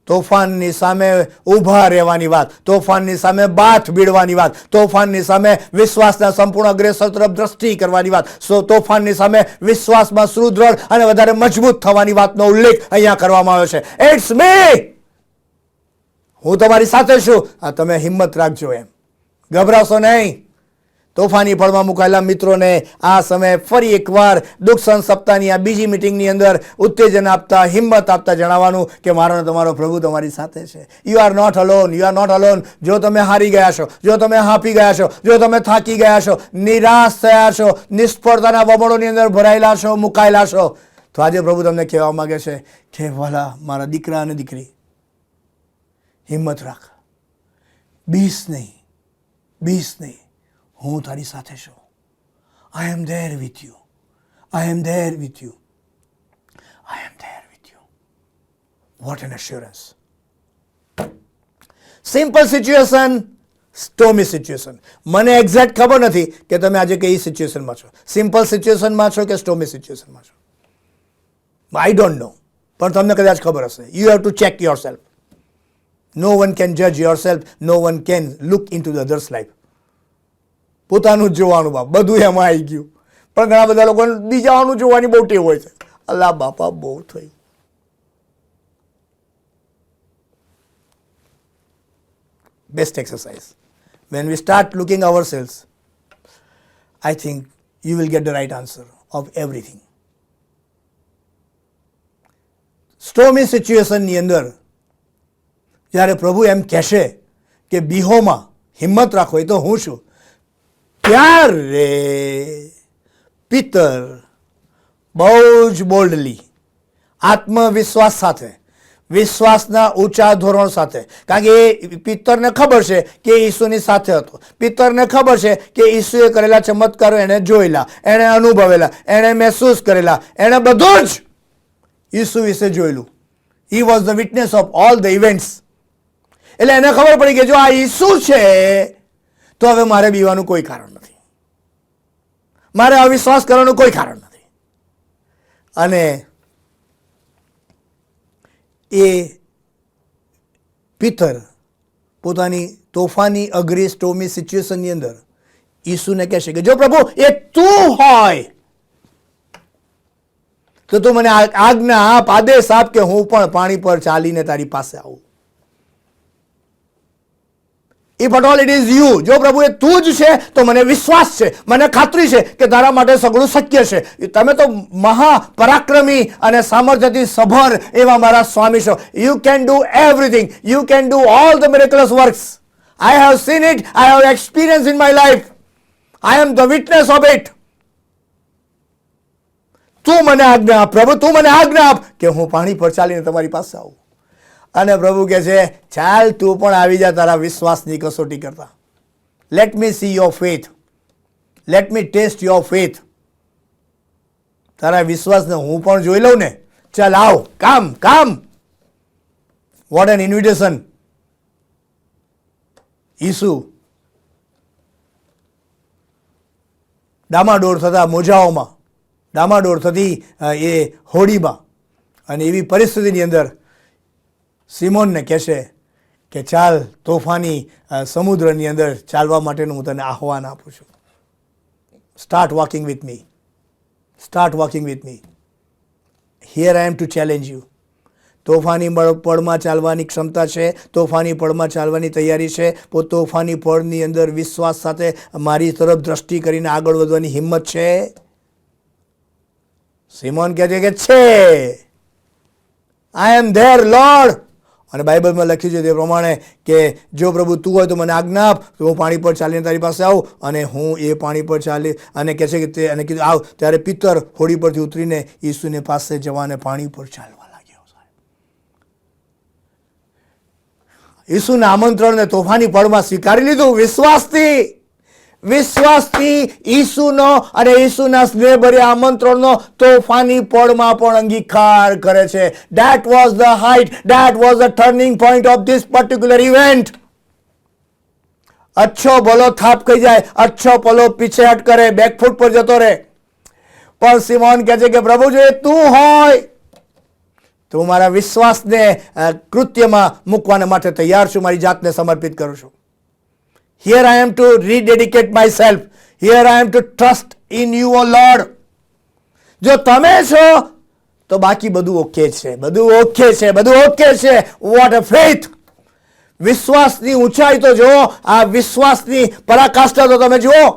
તોફાનની સામે ઊભા રહેવાની વાત, તોફાનની સામે બાથ ભીડવાની વાત, તોફાનની સામે વિશ્વાસના સંપૂર્ણ અગ્રેસર તરફ દ્રષ્ટિ કરવાની વાત, તોફાનની સામે વિશ્વાસમાં સુદૃઢ અને વધારે મજબૂત થવાની વાતનો ઉલ્લેખ અહીંયા કરવામાં આવ્યો છે. ઇટ્સ મી, હું તમારી સાથે છું. તમે હિંમત રાખજો, એમ ગભરાશો નહીં. તોફાની ફળમાં મુકાયેલા મિત્રોને આ સમયે ફરી એકવાર દુઃખ સહન સપ્તાહની આ બીજી મિટિંગની અંદર ઉત્તેજન આપતા, હિંમત આપતા જણાવવાનું કે મારો ને તમારો પ્રભુ તમારી સાથે છે. You are not alone, you are not alone. જો તમે હારી ગયા છો, જો તમે હાંફી ગયા છો, જો તમે થાકી ગયા છો, નિરાશ થયા છો, નિષ્ફળતાના વમળોની અંદર ભરાયેલા છો, મુકાયેલા છો, તો આજે પ્રભુ તમને કહેવા માંગે છે કે વાલા મારા દીકરા અને દીકરી, હિંમત રાખ, બીસ નહીં, બીસ નહીં. હું તારી સાથે છું. I am there with you, I am there with you, I am there with you. What an assurance. Simple situation, stormy situation. મને એક્ઝેક્ટ ખબર નથી કે તમે આજે કઈ સિચ્યુએશનમાં છો, સિમ્પલ સિચ્યુએશનમાં છો કે સ્ટોમી સિચ્યુએશનમાં છો. આઈ ડોન્ટ નો, પણ તમને કદાચ ખબર હશે. You have to check yourself. No one can જજ yourself, no one can look into the others life. પોતાનું જ જોવાનું બાપ, બધું એમાં આવી ગયું. પણ ઘણા બધા લોકોને બીજાનું જોવાની બહુ ટેવ હોય છે. અલ્લાહ બાપા બહુ થઈ. Best exercise. When we start looking ourselves, I think you will get the right answer of everything. સ્ટોમી સિચ્યુએશનની અંદર જ્યારે પ્રભુ એમ કહેશે કે બિહોમાં હિંમત રાખો, એ તો હું છું, ત્યારે પિતર બહુ જ બોલ્ડલી, આત્મવિશ્વાસ સાથે, વિશ્વાસના ઊંચા ધોરણ સાથે, કારણ કે એ પિતરને ખબર છે કે ઈસુની સાથે હતો. પિતરને ખબર છે કે ઈસુએ કરેલા ચમત્કારો એણે જોયેલા, એણે અનુભવેલા, એણે મહેસૂસ કરેલા, એણે બધું જ ઈસુ વિશે જોયેલું. He was the witness of all the events. એટલે એને ખબર પડી કે જો આ ઈસુ છે તો હવે મારે બીવાનું કોઈ કારણ નથી, મારે અવિશ્વાસ કરવાનું કોઈ કારણ નથી. અને એ પિતર પોતાની તોફાની અઘરી સ્ટોમી સિચ્યુએશનની અંદર ઈસુને કહેશે કે જો પ્રભુ એ તું હોય તો તું મને આજ્ઞા આપ, આદેશ આપ કે હું પણ પાણી પર ચાલીને તારી પાસે આવું. If at all it is you, જો પ્રભુ એ તું જ છે તો મને વિશ્વાસ છે, મને ખાતરી છે કે તારા માટે સગળું શક્ય છે. તમે તો મહાપરાક્રમી અને સામર્થ્યથી સભર એવા મારા સ્વામી છો. You can do everything, you can do all the miraculous works. I have seen it, I have experienced in my life. I am the witness of it. તું મને આજ્ઞા આપ પ્રભુ, તું મને આજ્ઞા આપ કે હું પાણી પર ચાલીને તમારી પાસે આવું. અને પ્રભુ કહે છે ચાલ તું પણ આવી જા તારા વિશ્વાસની કસોટી કરતા. Let me see your faith, let me test your faith. તારા વિશ્વાસને હું પણ જોઈ લઉં ને. ચાલ આવ, કામ કામ. What an invitation. ઈસુ ડામાડોળ થતા મોજાઓમાં, ડામાડોળ થતી એ હોડીમાં, અને એવી પરિસ્થિતિની અંદર સિમોનને કહેશે કે ચાલ તોફાની સમુદ્રની અંદર ચાલવા માટેનું હું તને આહ્વાન આપું છું. Start walking with me. Start walking with me. Here I am to challenge you. તોફાની પળમાં ચાલવાની ક્ષમતા છે, તોફાની પળમાં ચાલવાની તૈયારી છે, તોફાની પળની અંદર વિશ્વાસ સાથે મારી તરફ દ્રષ્ટિ કરીને આગળ વધવાની હિંમત છે. સિમોન કહે છે કે છે, આઈ એમ ધેર લોર્ડ. અને બાઇબલમાં લખ્યું છે તે પ્રમાણે કે જો પ્રભુ તું હોય તો મને આજ્ઞા આપ, તો હું પાણી પર ચાલીને તારી પાસે આવું. અને હું એ પાણી પર ચાલી અને કહે છે કે તે અને કીધું આવ. ત્યારે પિત્તર હોડી પરથી ઉતરીને ઈસુને પાસે જવાને પાણી પર ચાલવા લાગ્યો. ઈસુના આમંત્રણને તોફાની પળમાં સ્વીકારી લીધું વિશ્વાસથી. વિશ્વાસથી ઈસુનો અને ઈસુના સ્નેહભર્યા આમંત્રણનો તોફાની પળમાં પણ અંગીકાર કરે છે. That was the height, that was the turning point of this particular event. અચ્છો ભલો થાપ ખાઈ જાય, અચ્છો ભલો પીછે હટ કરે, બેકફૂટ પર જતો રહે. પણ સિમોન કહે છે કે પ્રભુ જો તું હોય તો મારા વિશ્વાસને કૃત્યમાં મૂકવાના માટે તૈયાર છું, મારી જાતને સમર્પિત કરું છું. Here I am to rededicate myself. Here I am to trust in you, O Lord. જો તમે છો તો બાકી બધું ઓકે છે, બધું ઓકે છે, બધું ઓકે છે. What a faith! વિશ્વાસની ઊંચાઈ તો જુઓ, આ વિશ્વાસની પરાકાષ્ઠા તો તમે જુઓ.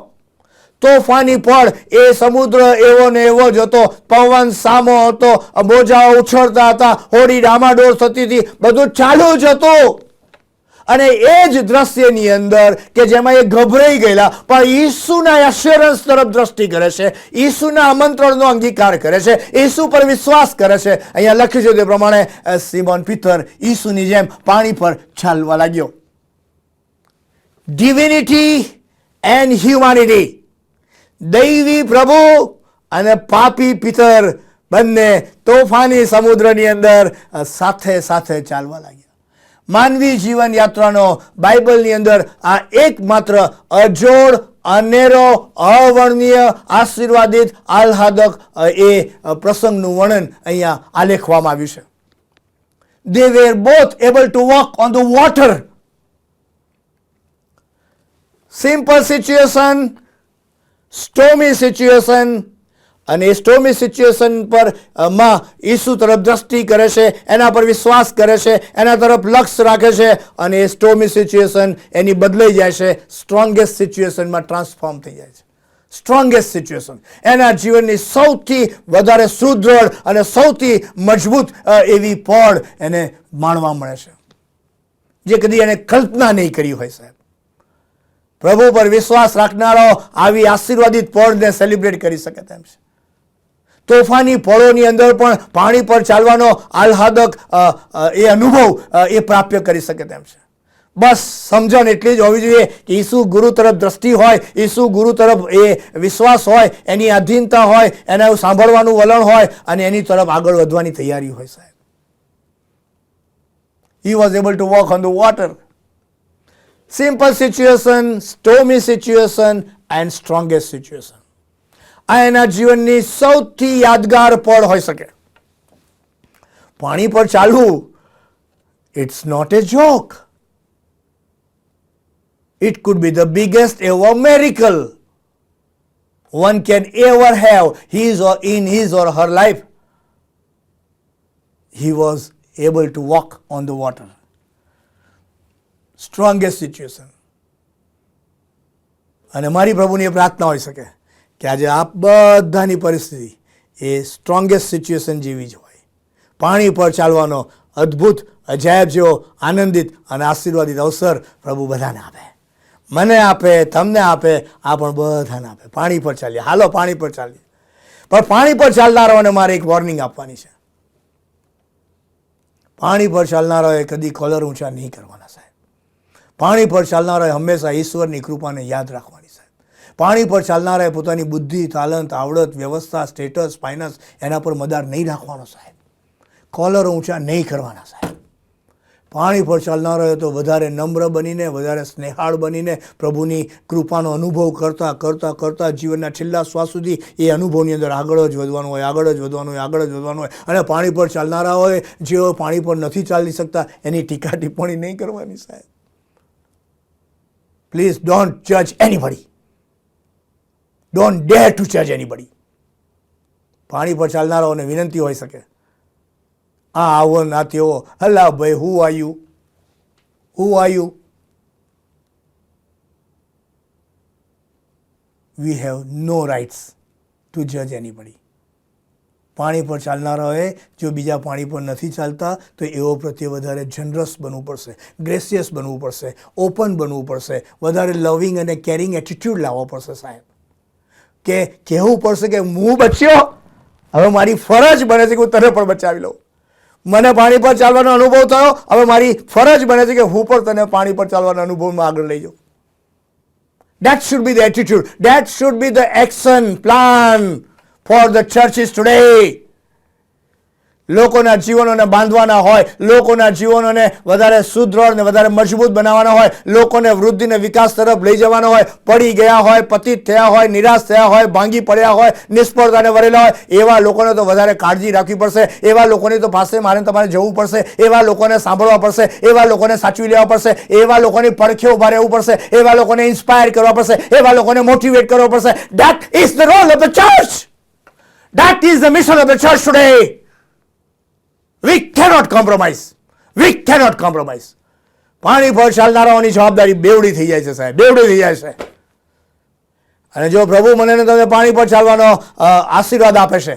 તોફાની પળ, એ સમુદ્ર એવો ને એવો જ હતો, પવન સામો હતો, મોજાઓ ઉછળતા હતા, હોડી ડામાડોળ થતી હતી, બધું ચાલુ જ હતું. અને એ જ દ્રશ્યની અંદર કે જેમાં એ ગભરાઈ ગયેલા પણ ઈસુના એશ્યોરન્સ તરફ દ્રષ્ટિ કરે છે, ઈસુના આમંત્રણનો અંગીકાર કરે છે, ઈસુ પર વિશ્વાસ કરે છે. અહીંયા લખ્યું છે તે પ્રમાણે સિમોન પીટર ઈસુની જેમ પાણી પર ચાલવા લાગ્યો. ડિવિનિટી એન્ડ હ્યુમાનિટી, દૈવી પ્રભુ અને પાપી પિતર બંને તોફાની સમુદ્રની અંદર સાથે સાથે ચાલવા લાગ્યા. માનવી જીવન યાત્રાનો બાઇબલની અંદર આ એકમાત્ર અજોડ, અનેરો, અવર્ણનીય, આશીર્વાદિત, આહ્લાદક એ પ્રસંગનું વર્ણન અહીંયા આલેખવામાં આવ્યું છે. They were both able to walk on the water. Simple situation, stormy situation, અને એ સ્ટોમી સિચ્યુએશન પર માં ઈસુ તરફ દ્રષ્ટિ કરે છે, એના પર વિશ્વાસ કરે છે, એના તરફ લક્ષ્ય રાખે છે, અને એ સ્ટોમી સિચ્યુએશન એની બદલાઈ જાય છે, સ્ટ્રોંગેસ્ટ સિચ્યુએશનમાં ટ્રાન્સફોર્મ થઈ જાય છે. સ્ટ્રોંગેસ્ટ સિચ્યુએશન, એના જીવનની સૌથી વધારે સુદૃઢ અને સૌથી મજબૂત એવી પળ એને માણવા મળે છે, જે કદી એને કલ્પના નહીં કરી હોય. સાહેબ, પ્રભુ પર વિશ્વાસ રાખનારો આવી આશીર્વાદિત પળને સેલિબ્રેટ કરી શકે તેમ છે. તોફાની પળોની અંદર પણ પાણી પર ચાલવાનો આહ્લાદક એ અનુભવ એ પ્રાપ્ત કરી શકે તેમ છે. બસ સમજણ એટલી જ હોવી જોઈએ કે ઈસુ ગુરુ તરફ દ્રષ્ટિ હોય, ઈસુ ગુરુ તરફ એ વિશ્વાસ હોય, એની અધીનતા હોય, એના સાંભળવાનું વલણ હોય અને એની તરફ આગળ વધવાની તૈયારી હોય. સાહેબ, he was able to walk on the water. Simple situation, stormy situation and strongest situation. આ એના જીવનની સૌથી યાદગાર પળ હોઈ શકે. પાણી પર ચાલવું, it's not a joke. It could be the biggest ever miracle one can ever have in his or her life. He was able to walk on the water. Strongest situation. અને મારી પ્રભુની એ પ્રાર્થના હોઈ શકે કે આજે આપ બધાની પરિસ્થિતિ એ સ્ટ્રોંગેસ્ટ સિચ્યુએશન જેવી જ હોય. પાણી પર ચાલવાનો અદ્ભુત, અજાયબ જેવો આનંદિત અને આશીર્વાદિત અવસર પ્રભુ બધાને આપે, મને આપે, તમને આપે, આ પણ બધાને આપે. પાણી પર ચાલીએ, હાલો પાણી પર ચાલીએ. પણ પાણી પર ચાલનારાઓને મારે એક વોર્નિંગ આપવાની છે. પાણી પર ચાલનારાઓએ કદી કોલર ઊંચા નહીં કરવાના. સાહેબ, પાણી પર ચાલનારાએ હંમેશા ઈશ્વરની કૃપાને યાદ રાખવાની. સાહેબ, પાણી પર ચાલનારાએ પોતાની બુદ્ધિ, તાલંત, આવડત, વ્યવસ્થા, સ્ટેટસ, ફાઇનાન્સ એના પર મદાર નહીં રાખવાનો. સાહેબ, કોલર ઊંચા નહીં કરવાના. સાહેબ, પાણી પર ચાલનાર હોય તો વધારે નમ્ર બનીને, વધારે સ્નેહાળ બનીને પ્રભુની કૃપાનો અનુભવ કરતાં કરતાં કરતાં જીવનના છેલ્લા શ્વાસ સુધી એ અનુભવની અંદર આગળ જ વધવાનું હોય, આગળ જ વધવાનું હોય, આગળ જ વધવાનું હોય. અને પાણી પર ચાલનારા હોય, જેઓ પાણી પર નથી ચાલી શકતા, એની ટીકા ટિપ્પણી નહીં કરવાની સાહેબ. પ્લીઝ ડોન્ટ જજ એનીબડી, ડોન્ટ ડેર ટુ જજ એનીબડી. પાણી પર ચાલનારાઓને વિનંતી હોઈ શકે, આ આવો ના તેવો, હલા ભાઈ, who are you, who are you? We have no rights to જજ એનીબડી. પાણી પર ચાલનારાઓએ જો બીજા પાણી પર નથી ચાલતા તો એઓ પ્રત્યે વધારે જનરસ બનવું પડશે, ગ્રેસિયસ બનવું પડશે, ઓપન બનવું પડશે, વધારે લવિંગ અને કેરિંગ એટીટ્યૂડ લાવવો પડશે સાહેબ. કે કહેવું પડશે કે હું બચ્યો, હવે મારી ફરજ બને છે કે હું તને પણ બચાવી લઉં. મને પાણી પર ચાલવાનો અનુભવ થયો, હવે મારી ફરજ બને છે કે હું પણ તને પાણી પર ચાલવાના અનુભવમાં આગળ લઈ જાઉં. That should be the attitude. That should be the action plan for the churches today. લોકોના જીવનોને બાંધવાના હોય, લોકોના જીવનોને વધારે સુદૃઢ ને વધારે મજબૂત બનાવવાના હોય, લોકોને વૃદ્ધિને વિકાસ તરફ લઈ જવાના હોય, પડી ગયા હોય, પતિત થયા હોય, નિરાશ થયા હોય, ભાંગી પડ્યા હોય, નિષ્ફળતાને વરેલા હોય, એવા લોકોને તો વધારે કાળજી રાખવી પડશે. એવા લોકોની તો પાસે મારે તમારે જવું પડશે, એવા લોકોને સાંભળવા પડશે, એવા લોકોને સાચવી લેવા પડશે, એવા લોકોની પડખે ઉભા રહેવું પડશે, એવા લોકોને ઇન્સ્પાયર કરવા પડશે, એવા લોકોને મોટિવેટ કરવા પડશે. That is the role of the church. That is the mission of the church today. We cannot compromise. We cannot compromise. પાણી પર ચાલનારાઓની જવાબદારી બેવડી થઈ જાય છે સાહેબ, બેવડી થઈ જાય છે. અને જો પ્રભુ મને ને તમને પાણી પર ચાલવાનો આશીર્વાદ આપે છે,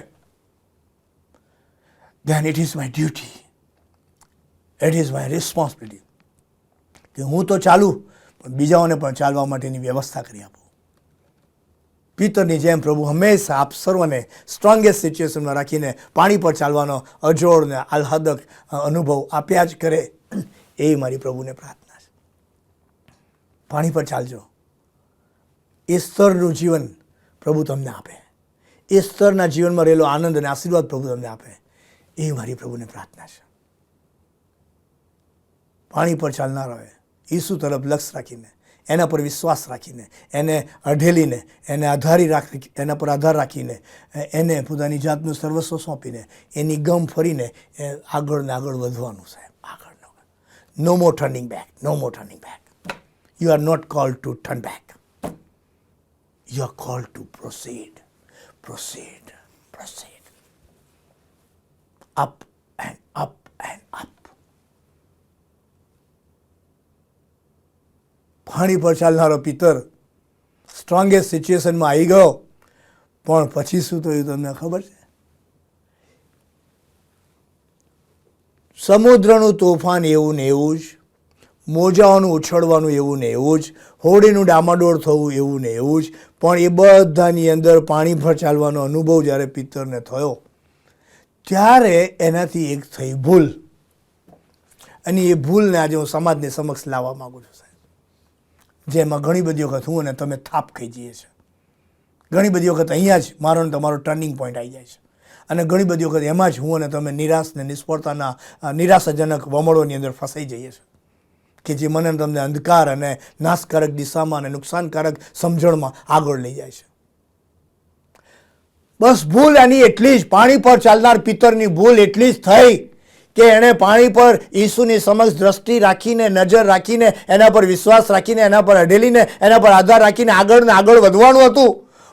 then it is my duty, it is my responsibility કે હું તો ચાલું પણ બીજાઓને પણ ચાલવા માટેની વ્યવસ્થા કરી આપું. પિતરની જેમ પ્રભુ હંમેશા આપ સર્વને સ્ટ્રોંગેસ્ટ સિચ્યુએશનમાં રાખીને પાણી પર ચાલવાનો અજોડ ને આહ્લાદક અનુભવ આપ્યા જ કરે, એ મારી પ્રભુને પ્રાર્થના છે. પાણી પર ચાલજો, એ સ્તરનું જીવન પ્રભુ તમને આપે, એ સ્તરના જીવનમાં રહેલો આનંદ અને આશીર્વાદ પ્રભુ તમને આપે, એ મારી પ્રભુને પ્રાર્થના છે. પાણી પર ચાલનારાઓએ ઈસુ તરફ લક્ષ રાખીને, એના પર વિશ્વાસ રાખીને, એને અઢેલીને, એને એના પર આધાર રાખીને, એને પોતાની જાતનું સર્વસ્વ સોંપીને, એની ગમ ફરીને આગળ ને આગળ વધવાનું સાહેબ, આગળ. No more turning back, no more turning back. You are not called to turn back, you are called to proceed, proceed, proceed, up and up and up. પાણી પર ચાલનારો પિતર સ્ટ્રોંગેસ્ટ સિચ્યુએશનમાં આવી ગયો, પણ પછી શું થયું તમને ખબર છે? સમુદ્રનું તોફાન એવું ને એવું જ, મોજાઓનું ઉછળવાનું એવું ને એવું જ, હોડીનું ડામાડોળ થવું એવું ને એવું જ, પણ એ બધાની અંદર પાણી પર ચાલવાનો અનુભવ જ્યારે પિતરને થયો, ત્યારે એનાથી એક થઈ ભૂલ. અને એ ભૂલને આજે હું સમાજની સમક્ષ લાવવા માગું છું સાહેબ. જેમાં ઘણી બધી વખત હું અને તમે થાપ ખાઈ જઈએ છીએ, ઘણી બધી વખત અહીંયા જ મારો ને તમારો ટર્નિંગ પોઈન્ટ આવી જાય છે, અને ઘણી બધી વખત એમાં જ હું અને તમે નિરાશ ને નિષ્ફળતાના નિરાશાજનક વમળોની અંદર ફસાઈ જઈએ છીએ, કે જે મને તમને અંધકાર અને નાશકારક દિશામાં અને નુકસાનકારક સમજણમાં આગળ લઈ જાય છે. બસ ભૂલ એની એટલી જ, પાણી પર ચાલનાર પિતરની ભૂલ એટલી જ થઈ કે એણે પાણી પર ઈસુની સમક્ષ દ્રષ્ટિ રાખીને, નજર રાખીને, એના પર વિશ્વાસ રાખીને, એના પર અઢેલીને, એના પર આધાર રાખીને આગળ ને આગળ વધવાનું હતું,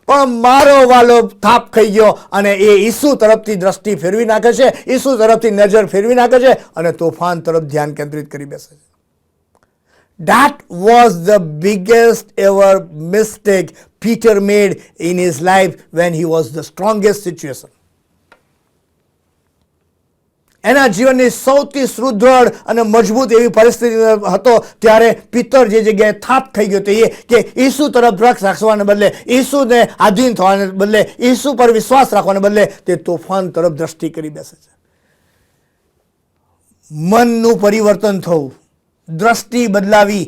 પણ મારો વાલો થાપ ખાઈ ગયો અને એ ઈસુ તરફથી દ્રષ્ટિ ફેરવી નાખે છે, ઈસુ તરફથી નજર ફેરવી નાખે છે અને તોફાન તરફ ધ્યાન કેન્દ્રિત કરી બેસે છે. That was the biggest ever mistake Peter made in his life when he was the strongest situation. એના જીવનની સૌથી સુદૃઢ અને મજબૂત એવી પરિસ્થિતિ હતો ત્યારે પિતર જે જગ્યાએ થાપ ખાઈ ગયો તે એ કે ઈસુ તરફ દ્રક્ષ રાખવાને બદલે, ઈસુને આધીન થવાને બદલે, ઈસુ પર વિશ્વાસ રાખવાને બદલે તે તોફાન તરફ દ્રષ્ટિ કરી બેસે છે. મનનું પરિવર્તન થવું, દ્રષ્ટિ બદલાવી,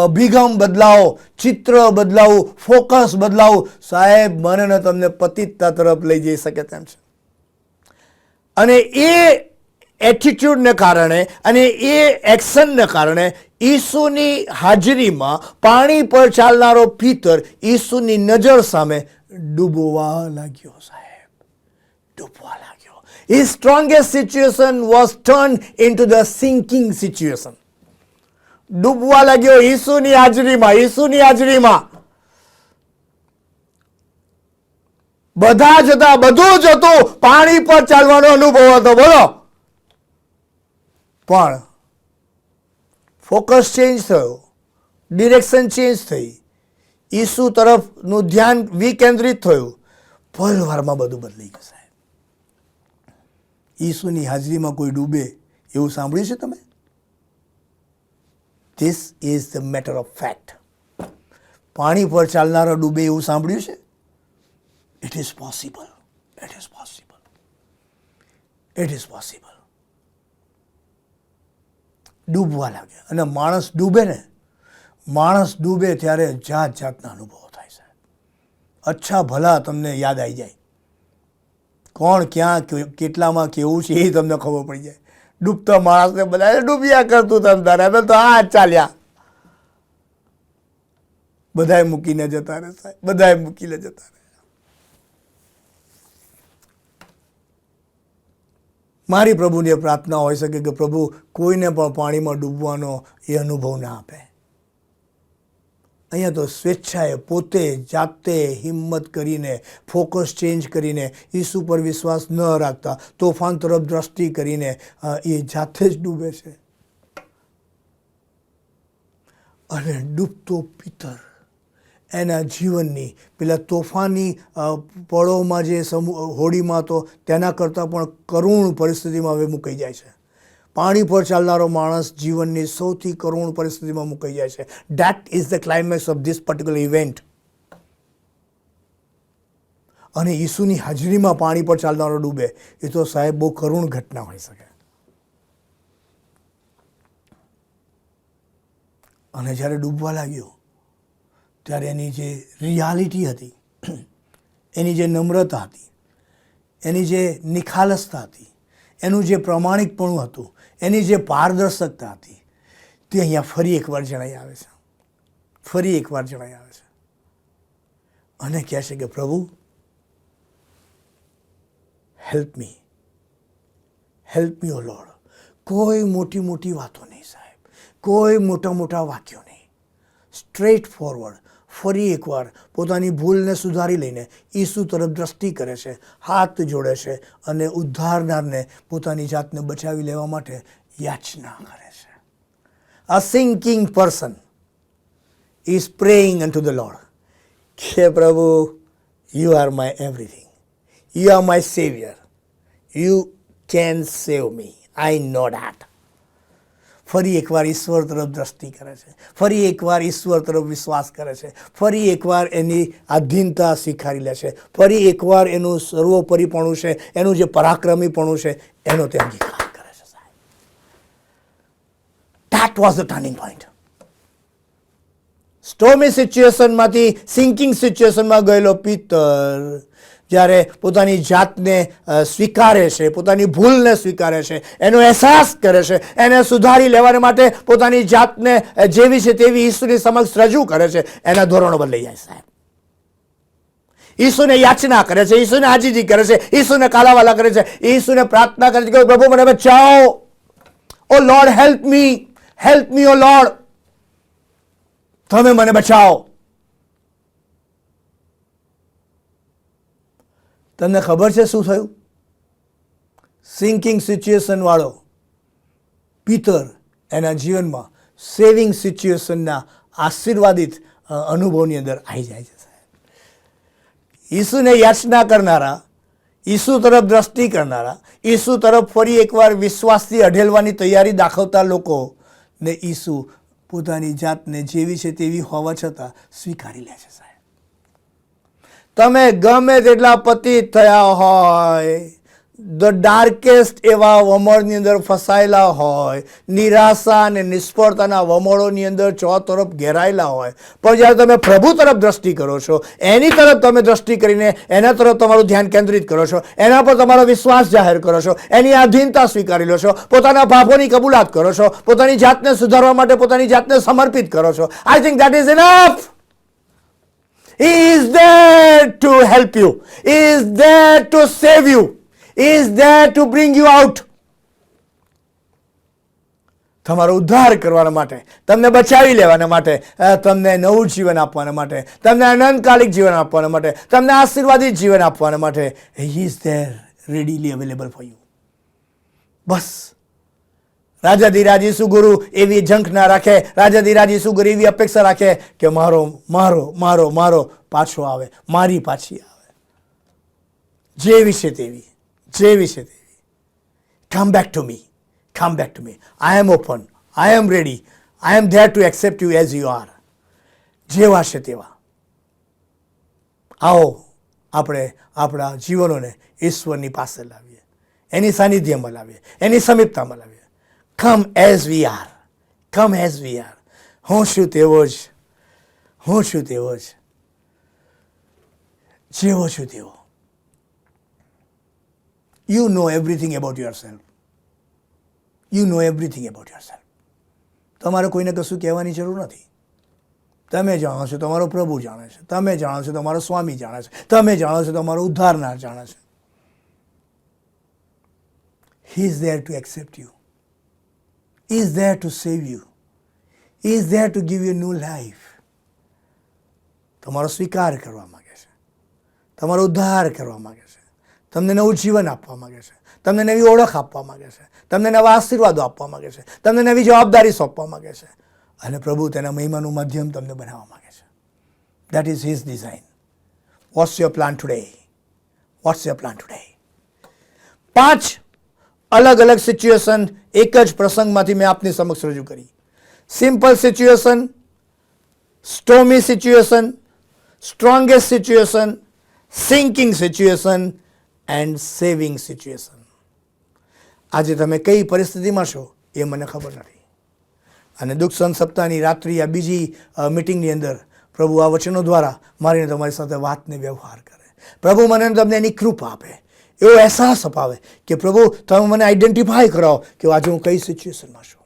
અભિગમ બદલાવો, ચિત્ર બદલાવું, ફોકસ બદલાવું સાહેબ મને તમને પતિતતા તરફ લઈ જઈ શકે તેમ છે. અને એ એટીટ્યુડને કારણે અને એ એક્શનને કારણે ઈસુની હાજરીમાં પાણી પર ચાલનારો પીતર ઈસુની નજર સામે ડૂબવા લાગ્યો સાહેબ, ડૂબવા લાગ્યો. His strongest situation was turned into the sinking situation. ડૂબવા લાગ્યો ઈસુની હાજરીમાં, ઈસુની હાજરીમાં. બધા જ હતા, બધું જ હતું, પાણી પર ચાલવાનો અનુભવ હતો, બોલો. પણ ફોકસ ચેન્જ થયો, ડિરેક્શન ચેન્જ થઈ, ઈસુ તરફનું ધ્યાન વિકેન્દ્રિત થયું, પલવારમાં બધું બદલાઈ ગયું સાહેબ. ઈસુની હાજરીમાં કોઈ ડૂબે એવું સાંભળ્યું છે તમે? This is the matter of fact. પાણી પર ચાલનારો ડૂબે એવું સાંભળ્યું છે? It is possible, it is possible, it is possible. ડૂબવા લાગે અને માણસ ડૂબે ને, માણસ ડૂબે ત્યારે જાત જાતના અનુભવો થાય છે. અચ્છા ભલા તમને યાદ આવી જાય, કોણ ક્યાં કેટલામાં કેવું છે એ તમને ખબર પડી જાય. ડૂબતા માણસને બધા ડૂબ્યા કરતું તમ તારે તો આ ચાલ્યા, બધાએ મૂકીને જતા રહે સાહેબ, બધાએ મૂકીને જતા રહે. મારી પ્રભુની પ્રાર્થના હોઈ શકે કે પ્રભુ કોઈને પણ પાણીમાં ડૂબવાનો એ અનુભવ ના આપે. અહીંયા તો સ્વેચ્છાએ પોતે જાતે હિંમત કરીને, ફોકસ ચેન્જ કરીને, ઈસુ પર વિશ્વાસ ન રાખતા, તોફાન તરફ દ્રષ્ટિ કરીને એ જાતે જ ડૂબે છે. અને ડૂબતો પિતર એના જીવનની પેલા તોફાની પળોમાં જે હોડીમાં તો તેના કરતાં પણ કરુણ પરિસ્થિતિમાં હવે મુકાઈ જાય છે. પાણી પર ચાલનારો માણસ જીવનની સૌથી કરુણ પરિસ્થિતિમાં મુકાઈ જાય છે. That is the climax of this particular event. અને ઈસુની હાજરીમાં પાણી પર ચાલનારો ડૂબે એ તો સાહેબ બહુ કરુણ ઘટના હોઈ શકે. અને જ્યારે ડૂબવા લાગ્યો ત્યારે એની જે રિયાલિટી હતી, એની જે નમ્રતા હતી, એની જે નિખાલસતા હતી, એનું જે પ્રમાણિકપણું હતું, એની જે પારદર્શકતા હતી, તે અહીંયા ફરી એકવાર જણાઈ આવે છે, ફરી એકવાર જણાઈ આવે છે. અને કહે છે કે પ્રભુ હેલ્પ મી ઓ લોર્ડ. કોઈ મોટી મોટી વાતો નહીં સાહેબ, કોઈ મોટા મોટા વાક્યો નહીં, સ્ટ્રેટ ફોરવર્ડ. ફરી એકવાર પોતાની ભૂલને સુધારી લઈને ઈસુ તરફ દ્રષ્ટિ કરે છે, હાથ જોડે છે અને ઉદ્ધારનારને પોતાની જાતને બચાવી લેવા માટે યાચના કરે છે. A sinking person is praying unto the Lord. કે પ્રભુ, you are my everything. You are my savior. You can save me. I know that. ફરી એકવાર ઈશ્વર તરફ દ્રષ્ટિ કરે છે, ફરી એકવાર ઈશ્વર તરફ વિશ્વાસ કરે છે, ફરી એકવાર એની આધીનતા સ્વીકારી લે છે, ફરી એકવાર એનું સર્વોપરીપણું છે, એનું જે પરાક્રમીપણું છે એનો તે અંગીકાર કરે છે સાહેબ. That was the turning point. Stormy સિચ્યુએશનમાંથી સિંકિંગ સિચ્યુએશનમાં ગયેલો પિતર જ્યારે પોતાની જાતને સ્વીકારે છે, પોતાની ભૂલને સ્વીકારે છે, એનો અહેસાસ કરે છે, એને સુધારી લેવાને માટે પોતાની જાતને જેવી છે તેવી ઈસુની સમક્ષ રજૂ કરે છે, એના ધોરણો બદલાઈ જાય સાહેબ. ઈસુને યાચના કરે છે, ઈસુને આજીજી કરે છે, ઈસુને કાલાવાલા કરે છે, ઈસુને પ્રાર્થના કરે છે કે પ્રભુ મને બચાવો. ઓ લોર્ડ હેલ્પ મી ઓ લોર્ડ, તમે મને બચાવો. તમને ખબર છે શું થયું? સિંકિંગ સિચ્યુએશન વાળો પિતર એના જીવનમાં સેવિંગ સિચ્યુએશનના આશીર્વાદિત અનુભવની અંદર આવી જાય છે સાહેબ. ઈસુને યાચના કરનારા, ઈસુ તરફ દ્રષ્ટિ કરનારા, ઈસુ તરફ ફરી એકવાર વિશ્વાસથી અઢેલવાની તૈયારી દાખવતા લોકોને ઈસુ પોતાની જાતને જેવી છે તેવી હોવા છતાં સ્વીકારી લે છે સાહેબ. તમે ગમે તેટલા પતિત થયા હોય, ધ ડાર્કેસ્ટ એવા વમળની અંદર ફસાયેલા હોય, નિરાશા અને નિષ્ફળતાના વમળોની અંદર ચોતરફ ઘેરાયેલા હોય, પણ જ્યારે તમે પ્રભુ તરફ દ્રષ્ટિ કરો છો, એની તરફ તમે દ્રષ્ટિ કરીને એના તરફ તમારું ધ્યાન કેન્દ્રિત કરો છો, એના પર તમારો વિશ્વાસ જાહેર કરો છો, એની આધીનતા સ્વીકારી લો છો, પોતાના પાપોની કબૂલાત કરો છો, પોતાની જાતને સુધારવા માટે પોતાની જાતને સમર્પિત કરો છો, I think that is enough. He is there to help you. He is there to save you. He is there to bring you out. તમારો ઉદ્ધાર કરવાના માટે, તમને બચાવી લેવાના માટે, તમને નવું જીવન આપવાના માટે, તમને અનંતકાલિક જીવન આપવાના માટે, તમને આશીર્વાદિત જીવન આપવાના માટે He is there readily available for you. બસ રાજાધિરાજ ઈસુ ગુરુ એવી ઝંખ ના રાખે, રાજાધિરાજ ઈસુ ગુરુ એવી અપેક્ષા રાખે કે મારો મારો મારો મારો પાછો આવે, મારી પાછી આવે, જે વિશે તેવી, જે વિશે તેવી. Come back to me. Come back to me. I am open. I am ready. I am there to accept you as you are. જેવા છે તેવા. આવો આપણે આપણા જીવનોને ઈશ્વરની પાસે લાવીએ, એની સાનિધ્યમાં લાવીએ, એની સમીપતામાં લાવીએ. Come as we are. Come as we are. હું છું તેવો જ, હું છું તેવો જ, જેવો છું તેવો. You know everything about yourself. You know everything about yourself. તમારે કોઈને કશું કહેવાની જરૂર નથી. તમે જાણો છો, તમારો પ્રભુ જાણે છે, તમે જાણો છો, તમારો સ્વામી જાણે છે, તમે જાણો છો, તમારો ઉદ્ધારનાર જાણે છે. He is there to accept you. He is there to save you. He is there to give you new life. તમારો સ્વીકાર કરવા માંગે છે, તમારો ઉદ્ધાર કરવા માંગે છે, તમને નવું જીવન આપવા માંગે છે, તમને નવી ઓળખ આપવા માંગે છે, તમને નવા આશીર્વાદો આપવા માંગે છે, તમને નવી જવાબદારી સોંપવા માંગે છે, અને પ્રભુ તેના મહિમાનું માધ્યમ તમને બનાવવા માંગે છે. That is His design. What's your plan today? What's your plan today? 5 અલગ અલગ સિચ્યુએશન એક જ પ્રસંગમાંથી મેં આપની સમક્ષ રજૂ કરી. Simple situation, stormy situation, strongest situation, sinking situation and saving situation. આજે તમે કઈ પરિસ્થિતિમાં છો એ મને ખબર નથી, અને દુઃખ સહન સપ્તાહની રાત્રિ આ બીજી મિટિંગની અંદર પ્રભુ આ વચનો દ્વારા મારીને તમારી સાથે વાતને વ્યવહાર કરે. પ્રભુ મને તમને એની કૃપા આપે, એવો અહેસાસ અપાવે કે પ્રભુ તમે મને આઈડેન્ટિફાય કરાવો કે આજે હું કઈ સિચ્યુએશનમાં છું.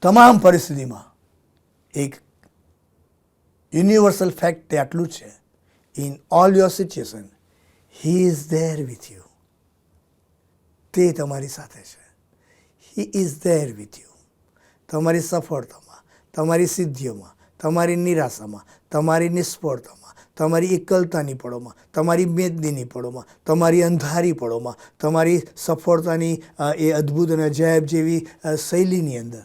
તમામ પરિસ્થિતિમાં એક યુનિવર્સલ ફેક્ટ તે આટલું જ છે, in all your situation He is there with you. તે તમારી સાથે છે. He is there with you. તમારી સફળતામાં, તમારી સિદ્ધિઓમાં, તમારી નિરાશામાં, તમારી નિષ્ફળતામાં, તમારી એકલતાની પળોમાં, તમારી મેદનીની પળોમાં, તમારી અંધારી પળોમાં, તમારી સફળતાની એ અદ્ભુત અને અજાયબ જેવી શૈલીની અંદર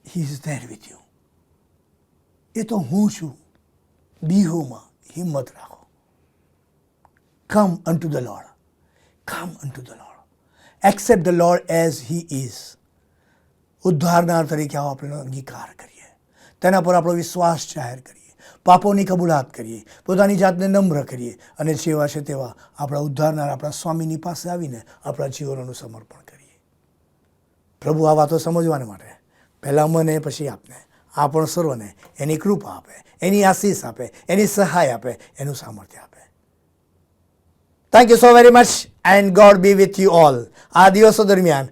He is there with you. એ તો હું છું. બીહોમાં હિંમત રાખો. Come unto the Lord. Come unto the Lord. Accept the Lord as He is. ઉદ્ધારનાર તરીકે આવો આપણે અંગીકાર કરીએ, તેના પર આપણો વિશ્વાસ જાહેર કરીએ, પાપોની કબૂલાત કરીએ, પોતાની જાતને નમ્ર કરીએ, અને જેવા છે તેવા આપણા ઉદ્ધારનાર આપણા સ્વામીની પાસે આવીને આપણા જીવનોનું સમર્પણ કરીએ. પ્રભુ આ વાતો સમજવાને માટે પહેલાં મને પછી આપને, આપણ સર્વને એની કૃપા આપે, એની આશીષ આપે, એની સહાય આપે, એનું સામર્થ્ય આપે. Thank you so very much and God be with you all. આ દિવસો દરમિયાન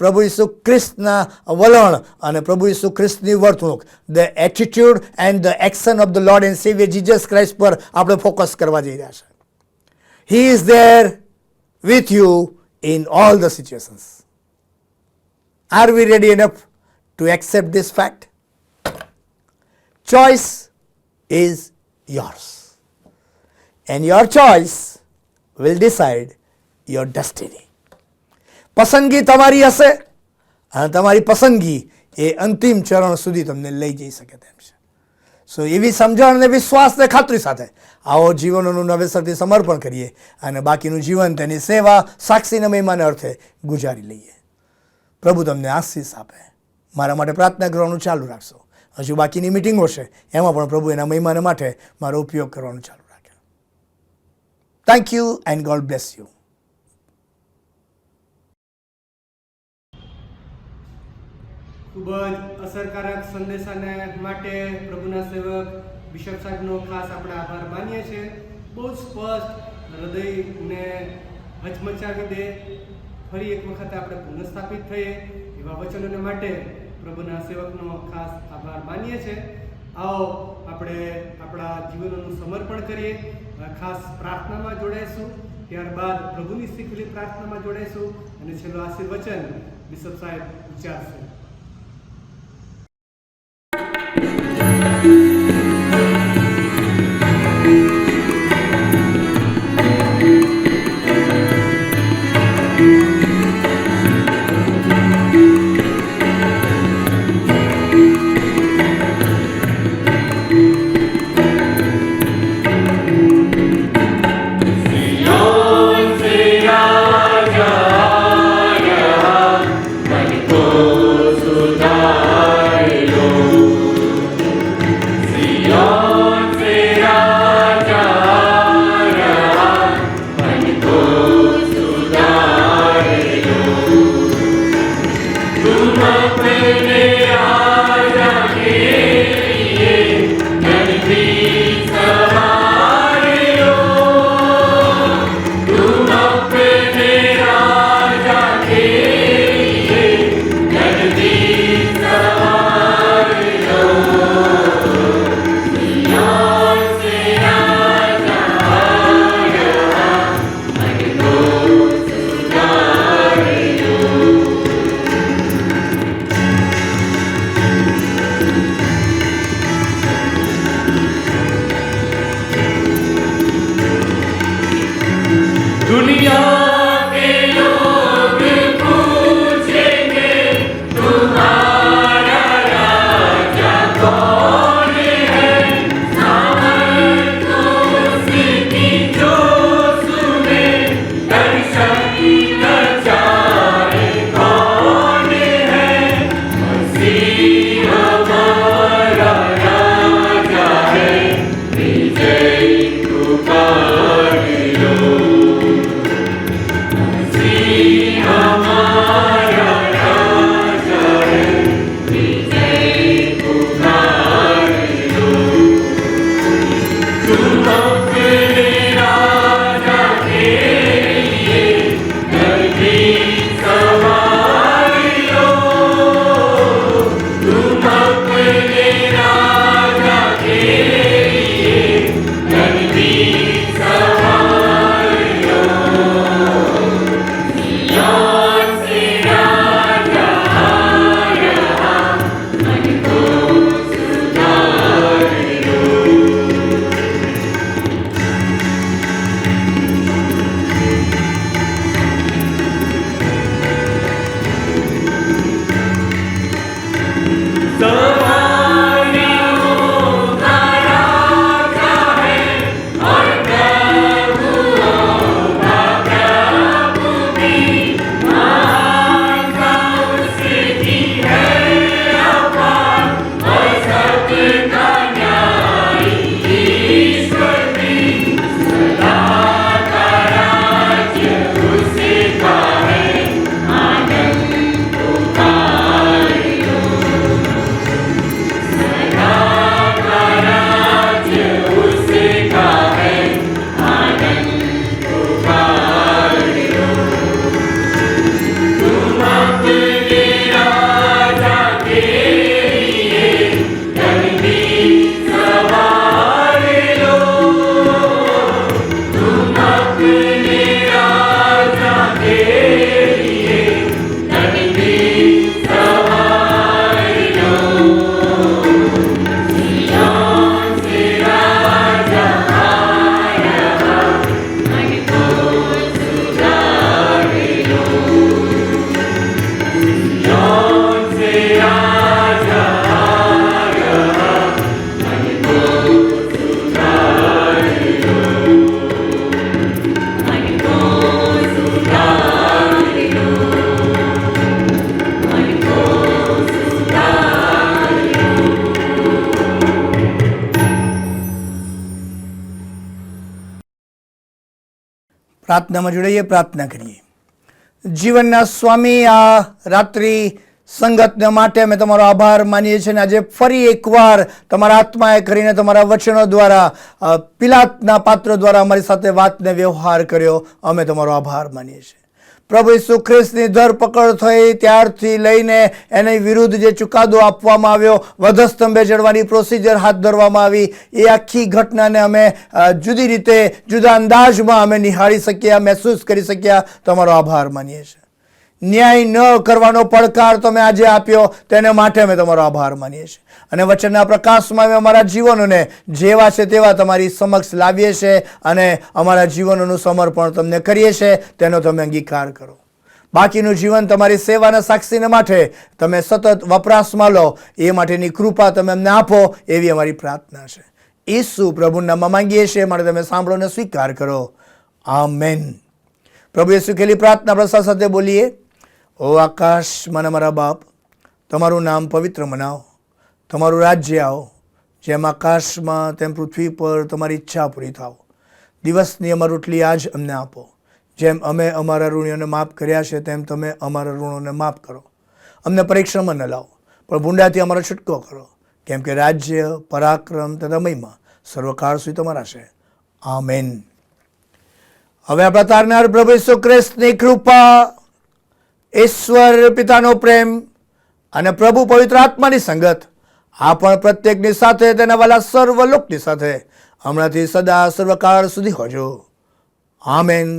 પ્રભુ ઈસુ ખ્રિસ્તના વલણ અને પ્રભુ ઈસુ ખ્રિસ્તની વર્તણૂક, the attitude and the action of the Lord and saviour Jesus Christ પર આપણે ફોકસ કરવા જઈ રહ્યા છે. He is there with you in all the situations. Are we ready enough to accept this fact? Choice is yours, and your choice will decide your destiny. પસંદગી તમારી હશે અને તમારી પસંદગી એ અંતિમ ચરણ સુધી તમને લઈ જઈ શકે તેમ છે. સો એવી સમજણ અને વિશ્વાસને ખાતરી સાથે આવો જીવનોનું નવેસરથી સમર્પણ કરીએ અને બાકીનું જીવન તેની સેવા, સાક્ષીના મહિમાને અર્થે ગુજારી લઈએ. પ્રભુ તમને આશીષ આપે. મારા માટે પ્રાર્થના કરવાનું ચાલુ રાખશો. હજુ બાકીની મિટિંગો છે, એમાં પણ પ્રભુ એના મહિમાને માટે મારો ઉપયોગ કરવાનું ચાલુ રાખે. Thank you and God bless you. ખૂબ જ અસરકારક સંદેશાને માટે પ્રભુના સેવક બિશપ સાહેબનો ખાસ આપણે આભાર માનીએ છીએ. બહુ જ સ્પષ્ટ, હૃદયને હચમચાવી દે, ફરી એક વખત આપણે પુનઃસ્થાપિત થઈએ એવા વચનોને માટે પ્રભુના સેવકનો ખાસ આભાર માનીએ છીએ. આવો આપણે આપણા જીવનોનું સમર્પણ કરીએ, ખાસ પ્રાર્થનામાં જોડાઈશું, ત્યારબાદ પ્રભુની શીખેલી પ્રાર્થનામાં જોડાઈશું અને છેલ્લો આશીર્વચન બિશપ સાહેબ ઉચ્ચારશે. Goes પ્રાર્થનામાં જોડાઈએ, પ્રાર્થના કરીએ. જીવનના સ્વામી, આ રાત્રિ સંગતને માટે અમે તમારો આભાર માનીએ છીએ. આજે ફરી એકવાર તમારા આત્માએ કરીને તમારા વચનો દ્વારા પિલાતના પાત્ર દ્વારા અમારી સાથે વાતને વ્યવહાર કર્યો. અમે તમારો આભાર માનીએ છીએ. પ્રભુ ઈસુ ખ્રિસ્તની ધરપકડ થઈ ત્યારથી લઈને એની વિરુદ્ધ જે ચુકાદો આપવામાં આવ્યો, વધસ્તંભે ચડવાની પ્રોસિજર હાથ ધરવામાં આવી, એ આખી ઘટનાને અમે જુદી રીતે જુદા અંદાજમાં અમે નિહાળી શક્યા, મહેસૂસ કરી શક્યા. તમારો આભાર માનીએ છીએ. ન્યાય ન કરવાનો પડકાર તમે આજે આપ્યો, તેને માટે અમે તમારો આભાર માનીએ છીએ. અને વચનના પ્રકાશમાં અમે અમારા જીવનોને જેવા છે તેવા તમારી સમક્ષ લાવીએ છીએ અને અમારા જીવનોનું સમર્પણ તમને કરીએ છીએ. તેનો તમે અંગીકાર કરો. બાકીનું જીવન તમારી સેવાના સાક્ષીને માટે તમે સતત વપરાશમાં લો, એ માટેની કૃપા તમે અમને આપો, એવી અમારી પ્રાર્થના છે. ઈસુ પ્રભુના નામમાં માંગીએ છીએ, માટે તમે સાંભળો અને સ્વીકાર કરો. આમેન. પ્રભુ ઈસુ ખેલી પ્રાર્થના પ્રસાદ સાથે બોલીએ. ઓ આકાશમાં મારા બાપ, તમારું નામ પવિત્ર મનાવો, તમારું રાજ્ય આવો, જેમ આકાશમાં તેમ પૃથ્વી પર તમારી ઈચ્છા પૂરી થાવ. દિવસની અમારી રોટલી આજ અમને આપો. જેમ અમે અમારા ઋણીઓને માફ કર્યા છે, તેમ તમે અમારા ઋણોને માફ કરો. અમને પરીક્ષામાં ન લાવો, પણ ભૂંડાથી અમારો છૂટકો કરો, કેમ કે રાજ્ય, પરાક્રમ તથા મહિમા સર્વકાળ સુધી તમારા છે. આમેન. હવે આપણા તારનાર પ્રભુ ઈસુ ખ્રિસ્તની કૃપા, ઈશ્વર પિતાનો પ્રેમ અને પ્રભુ પવિત્ર આત્માની સંગત આપણ પ્રત્યેકની સાથે, તેના વાલા સર્વ લોકની સાથે હમણાંથી સદા સર્વકાળ સુધી હોજો. આમેન.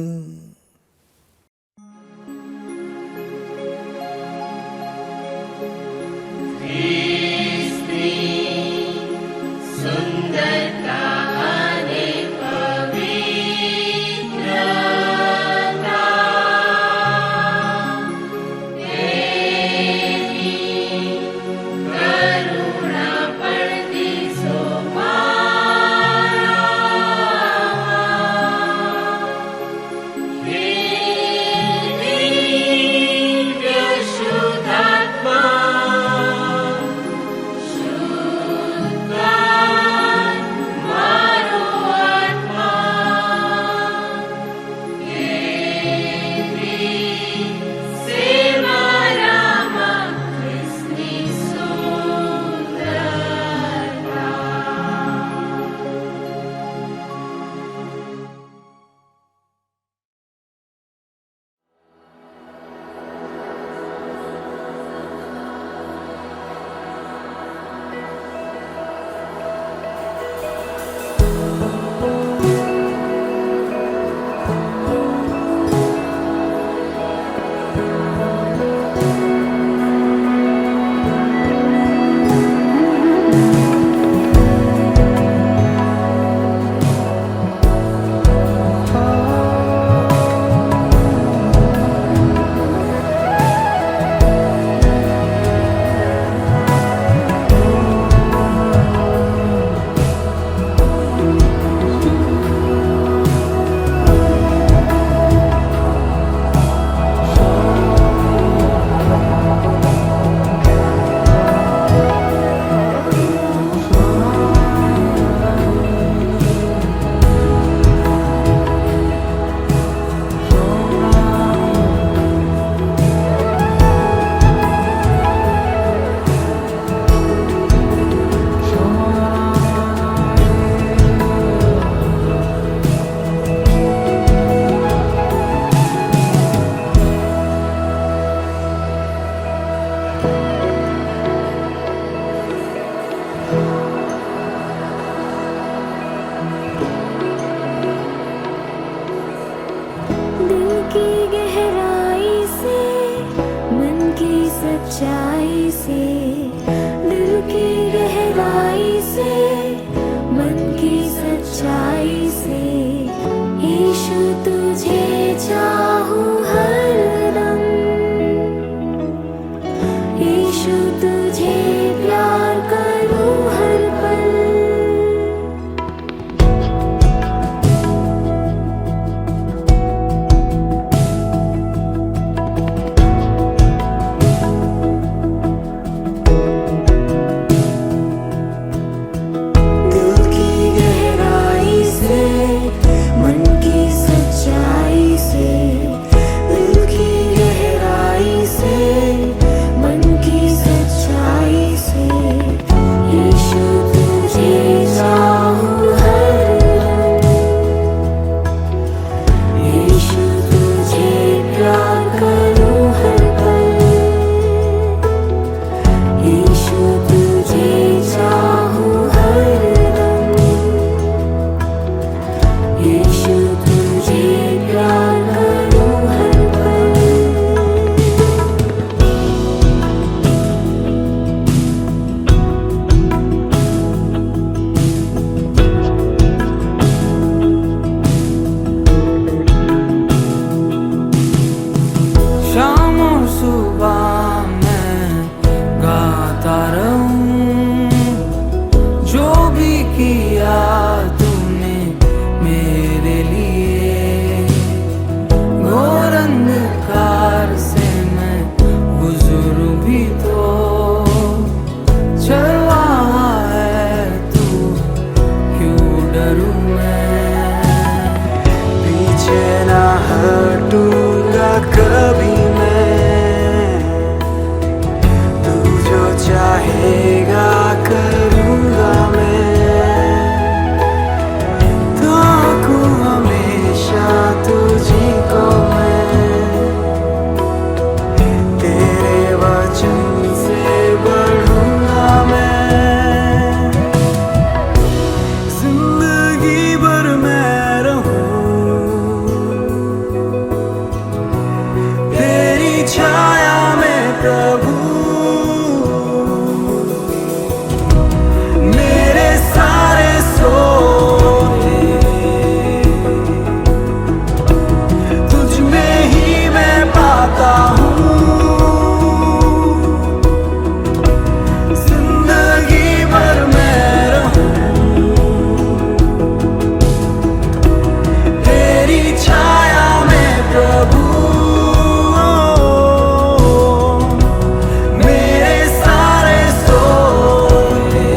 सच्चाई से, दिल की गहराई से, मन की सच्चाई से, यीशु तुझे चाहूं हरदम, यीशु तुझे प्यार करूं हर पल। दिल की गहराई से, मन की सच्चाई पीछे ना हटूंगा कभी मैं, तू जो चाहेगा करूंगा मैं, ताकूं हमेशा तुझी को मैं, तेरे वचन से बढ़ूंगा मैं, जिंदगी भर मैं रहूं तेरी छाया में प्रभु, मेरे सारे सोने तुझ में ही मैं पाता हूँ, जिंदगी भर मैं रहूं तेरी छाया में प्रभु, मेरे सारे सोने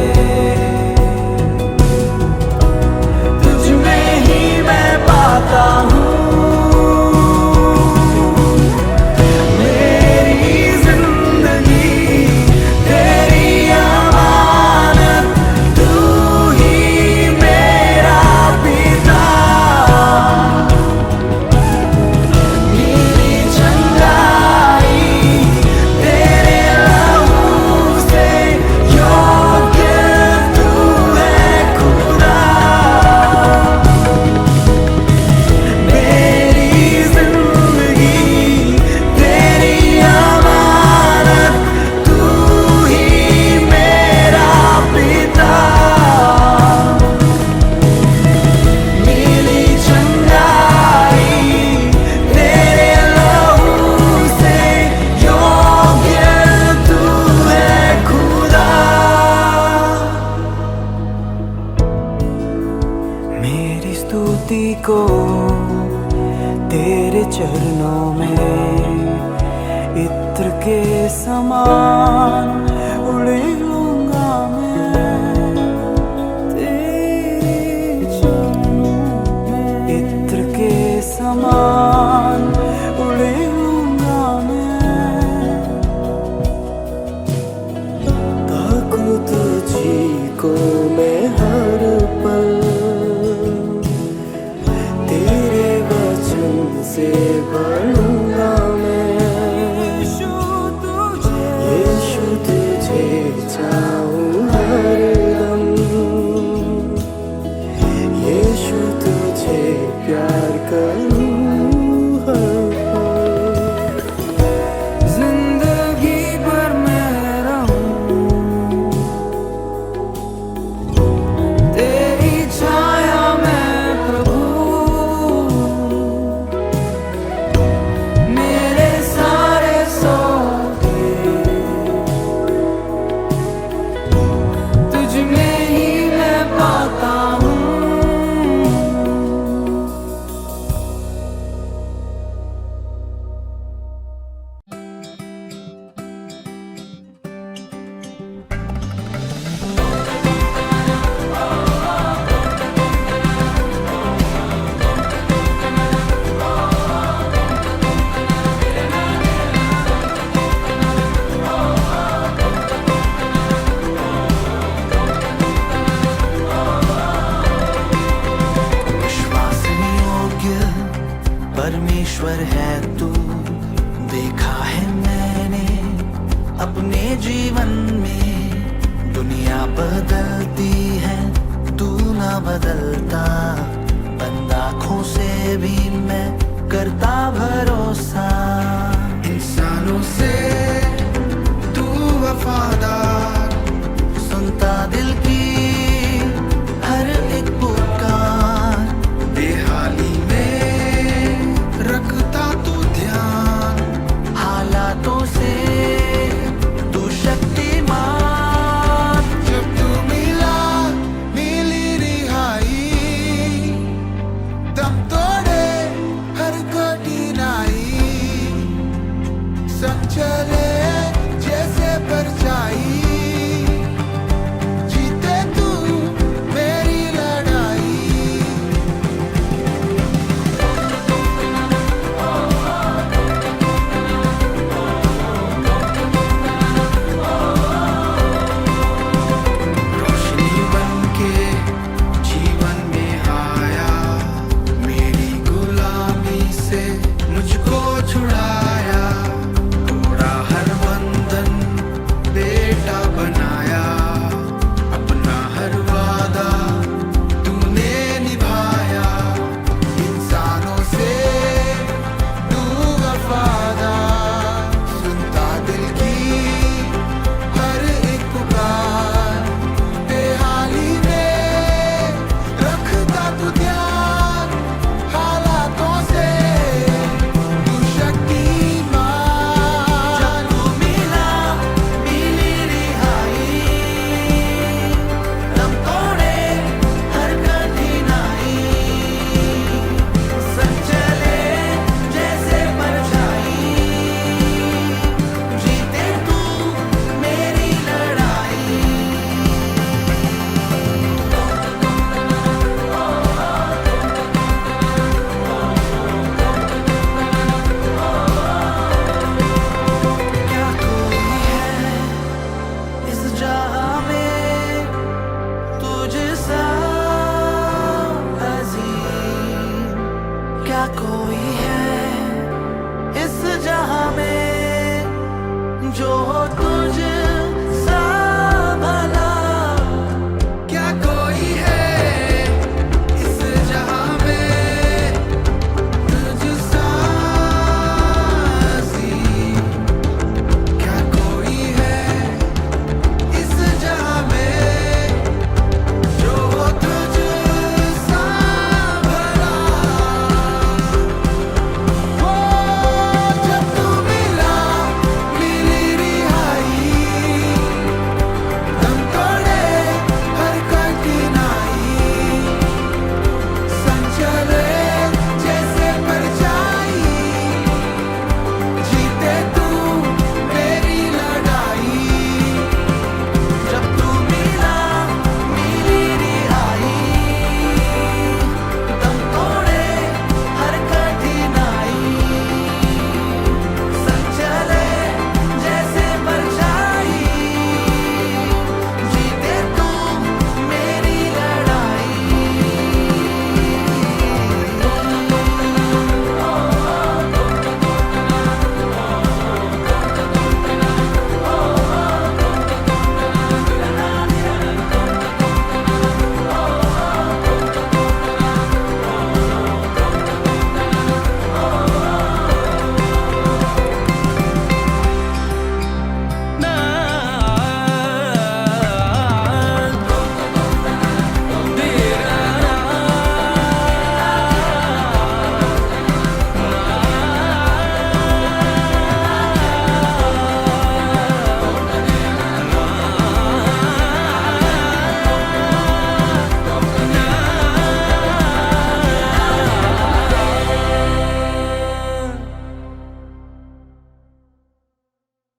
तुझ में ही मैं पाता हूँ, मेरी जिंदगी तेरी अमानत, तू ही मेरा पिता, मेरी चंगाई तेरे लहू से योग्य तू है खुदा, मेरी जिंदगी तेरी अमानत, तू ही मेरा पिता, मेरी चंगाई तेरे लहू से योग्य तू है खुदा, मेरी स्तुति को तेरे चरणों में इत्र के समान उड़े लूंगा मैं, तेरे चरणों में इत्र के समान उड़े लूंगा मैं, ताकूं तुझी को मैं हर पल, तेरे वचन से बढ़ूंगा मैं, यीशु तुझे चाहूं हरदम, यीशु तुझे प्यार करूं हर पल, जिंदगी भर मैं रहूं तेरी छाया में प्रभु, मेरे सारे सौदे तुझ में ही मैं पाता हूँ, विश्वासनीय योग्य परमेश्वर है तू, देखा है मैंने अपने जीवन में, दुनिया बदलती है तू ना बदलता, बंद आँखों से भी मैं करता भरोसा, इंसानों से तू वफादार, सुनता दिल की हर एक पुकार, बेहाली में रखता तू ध्यान, हालातों से तू शक्तिमान, जब तू मिला मिली रिहाई, दम तोड़े हर कठिनाई, सब चले जैसे परछाई, क्या कोई है इस जहां में जो हो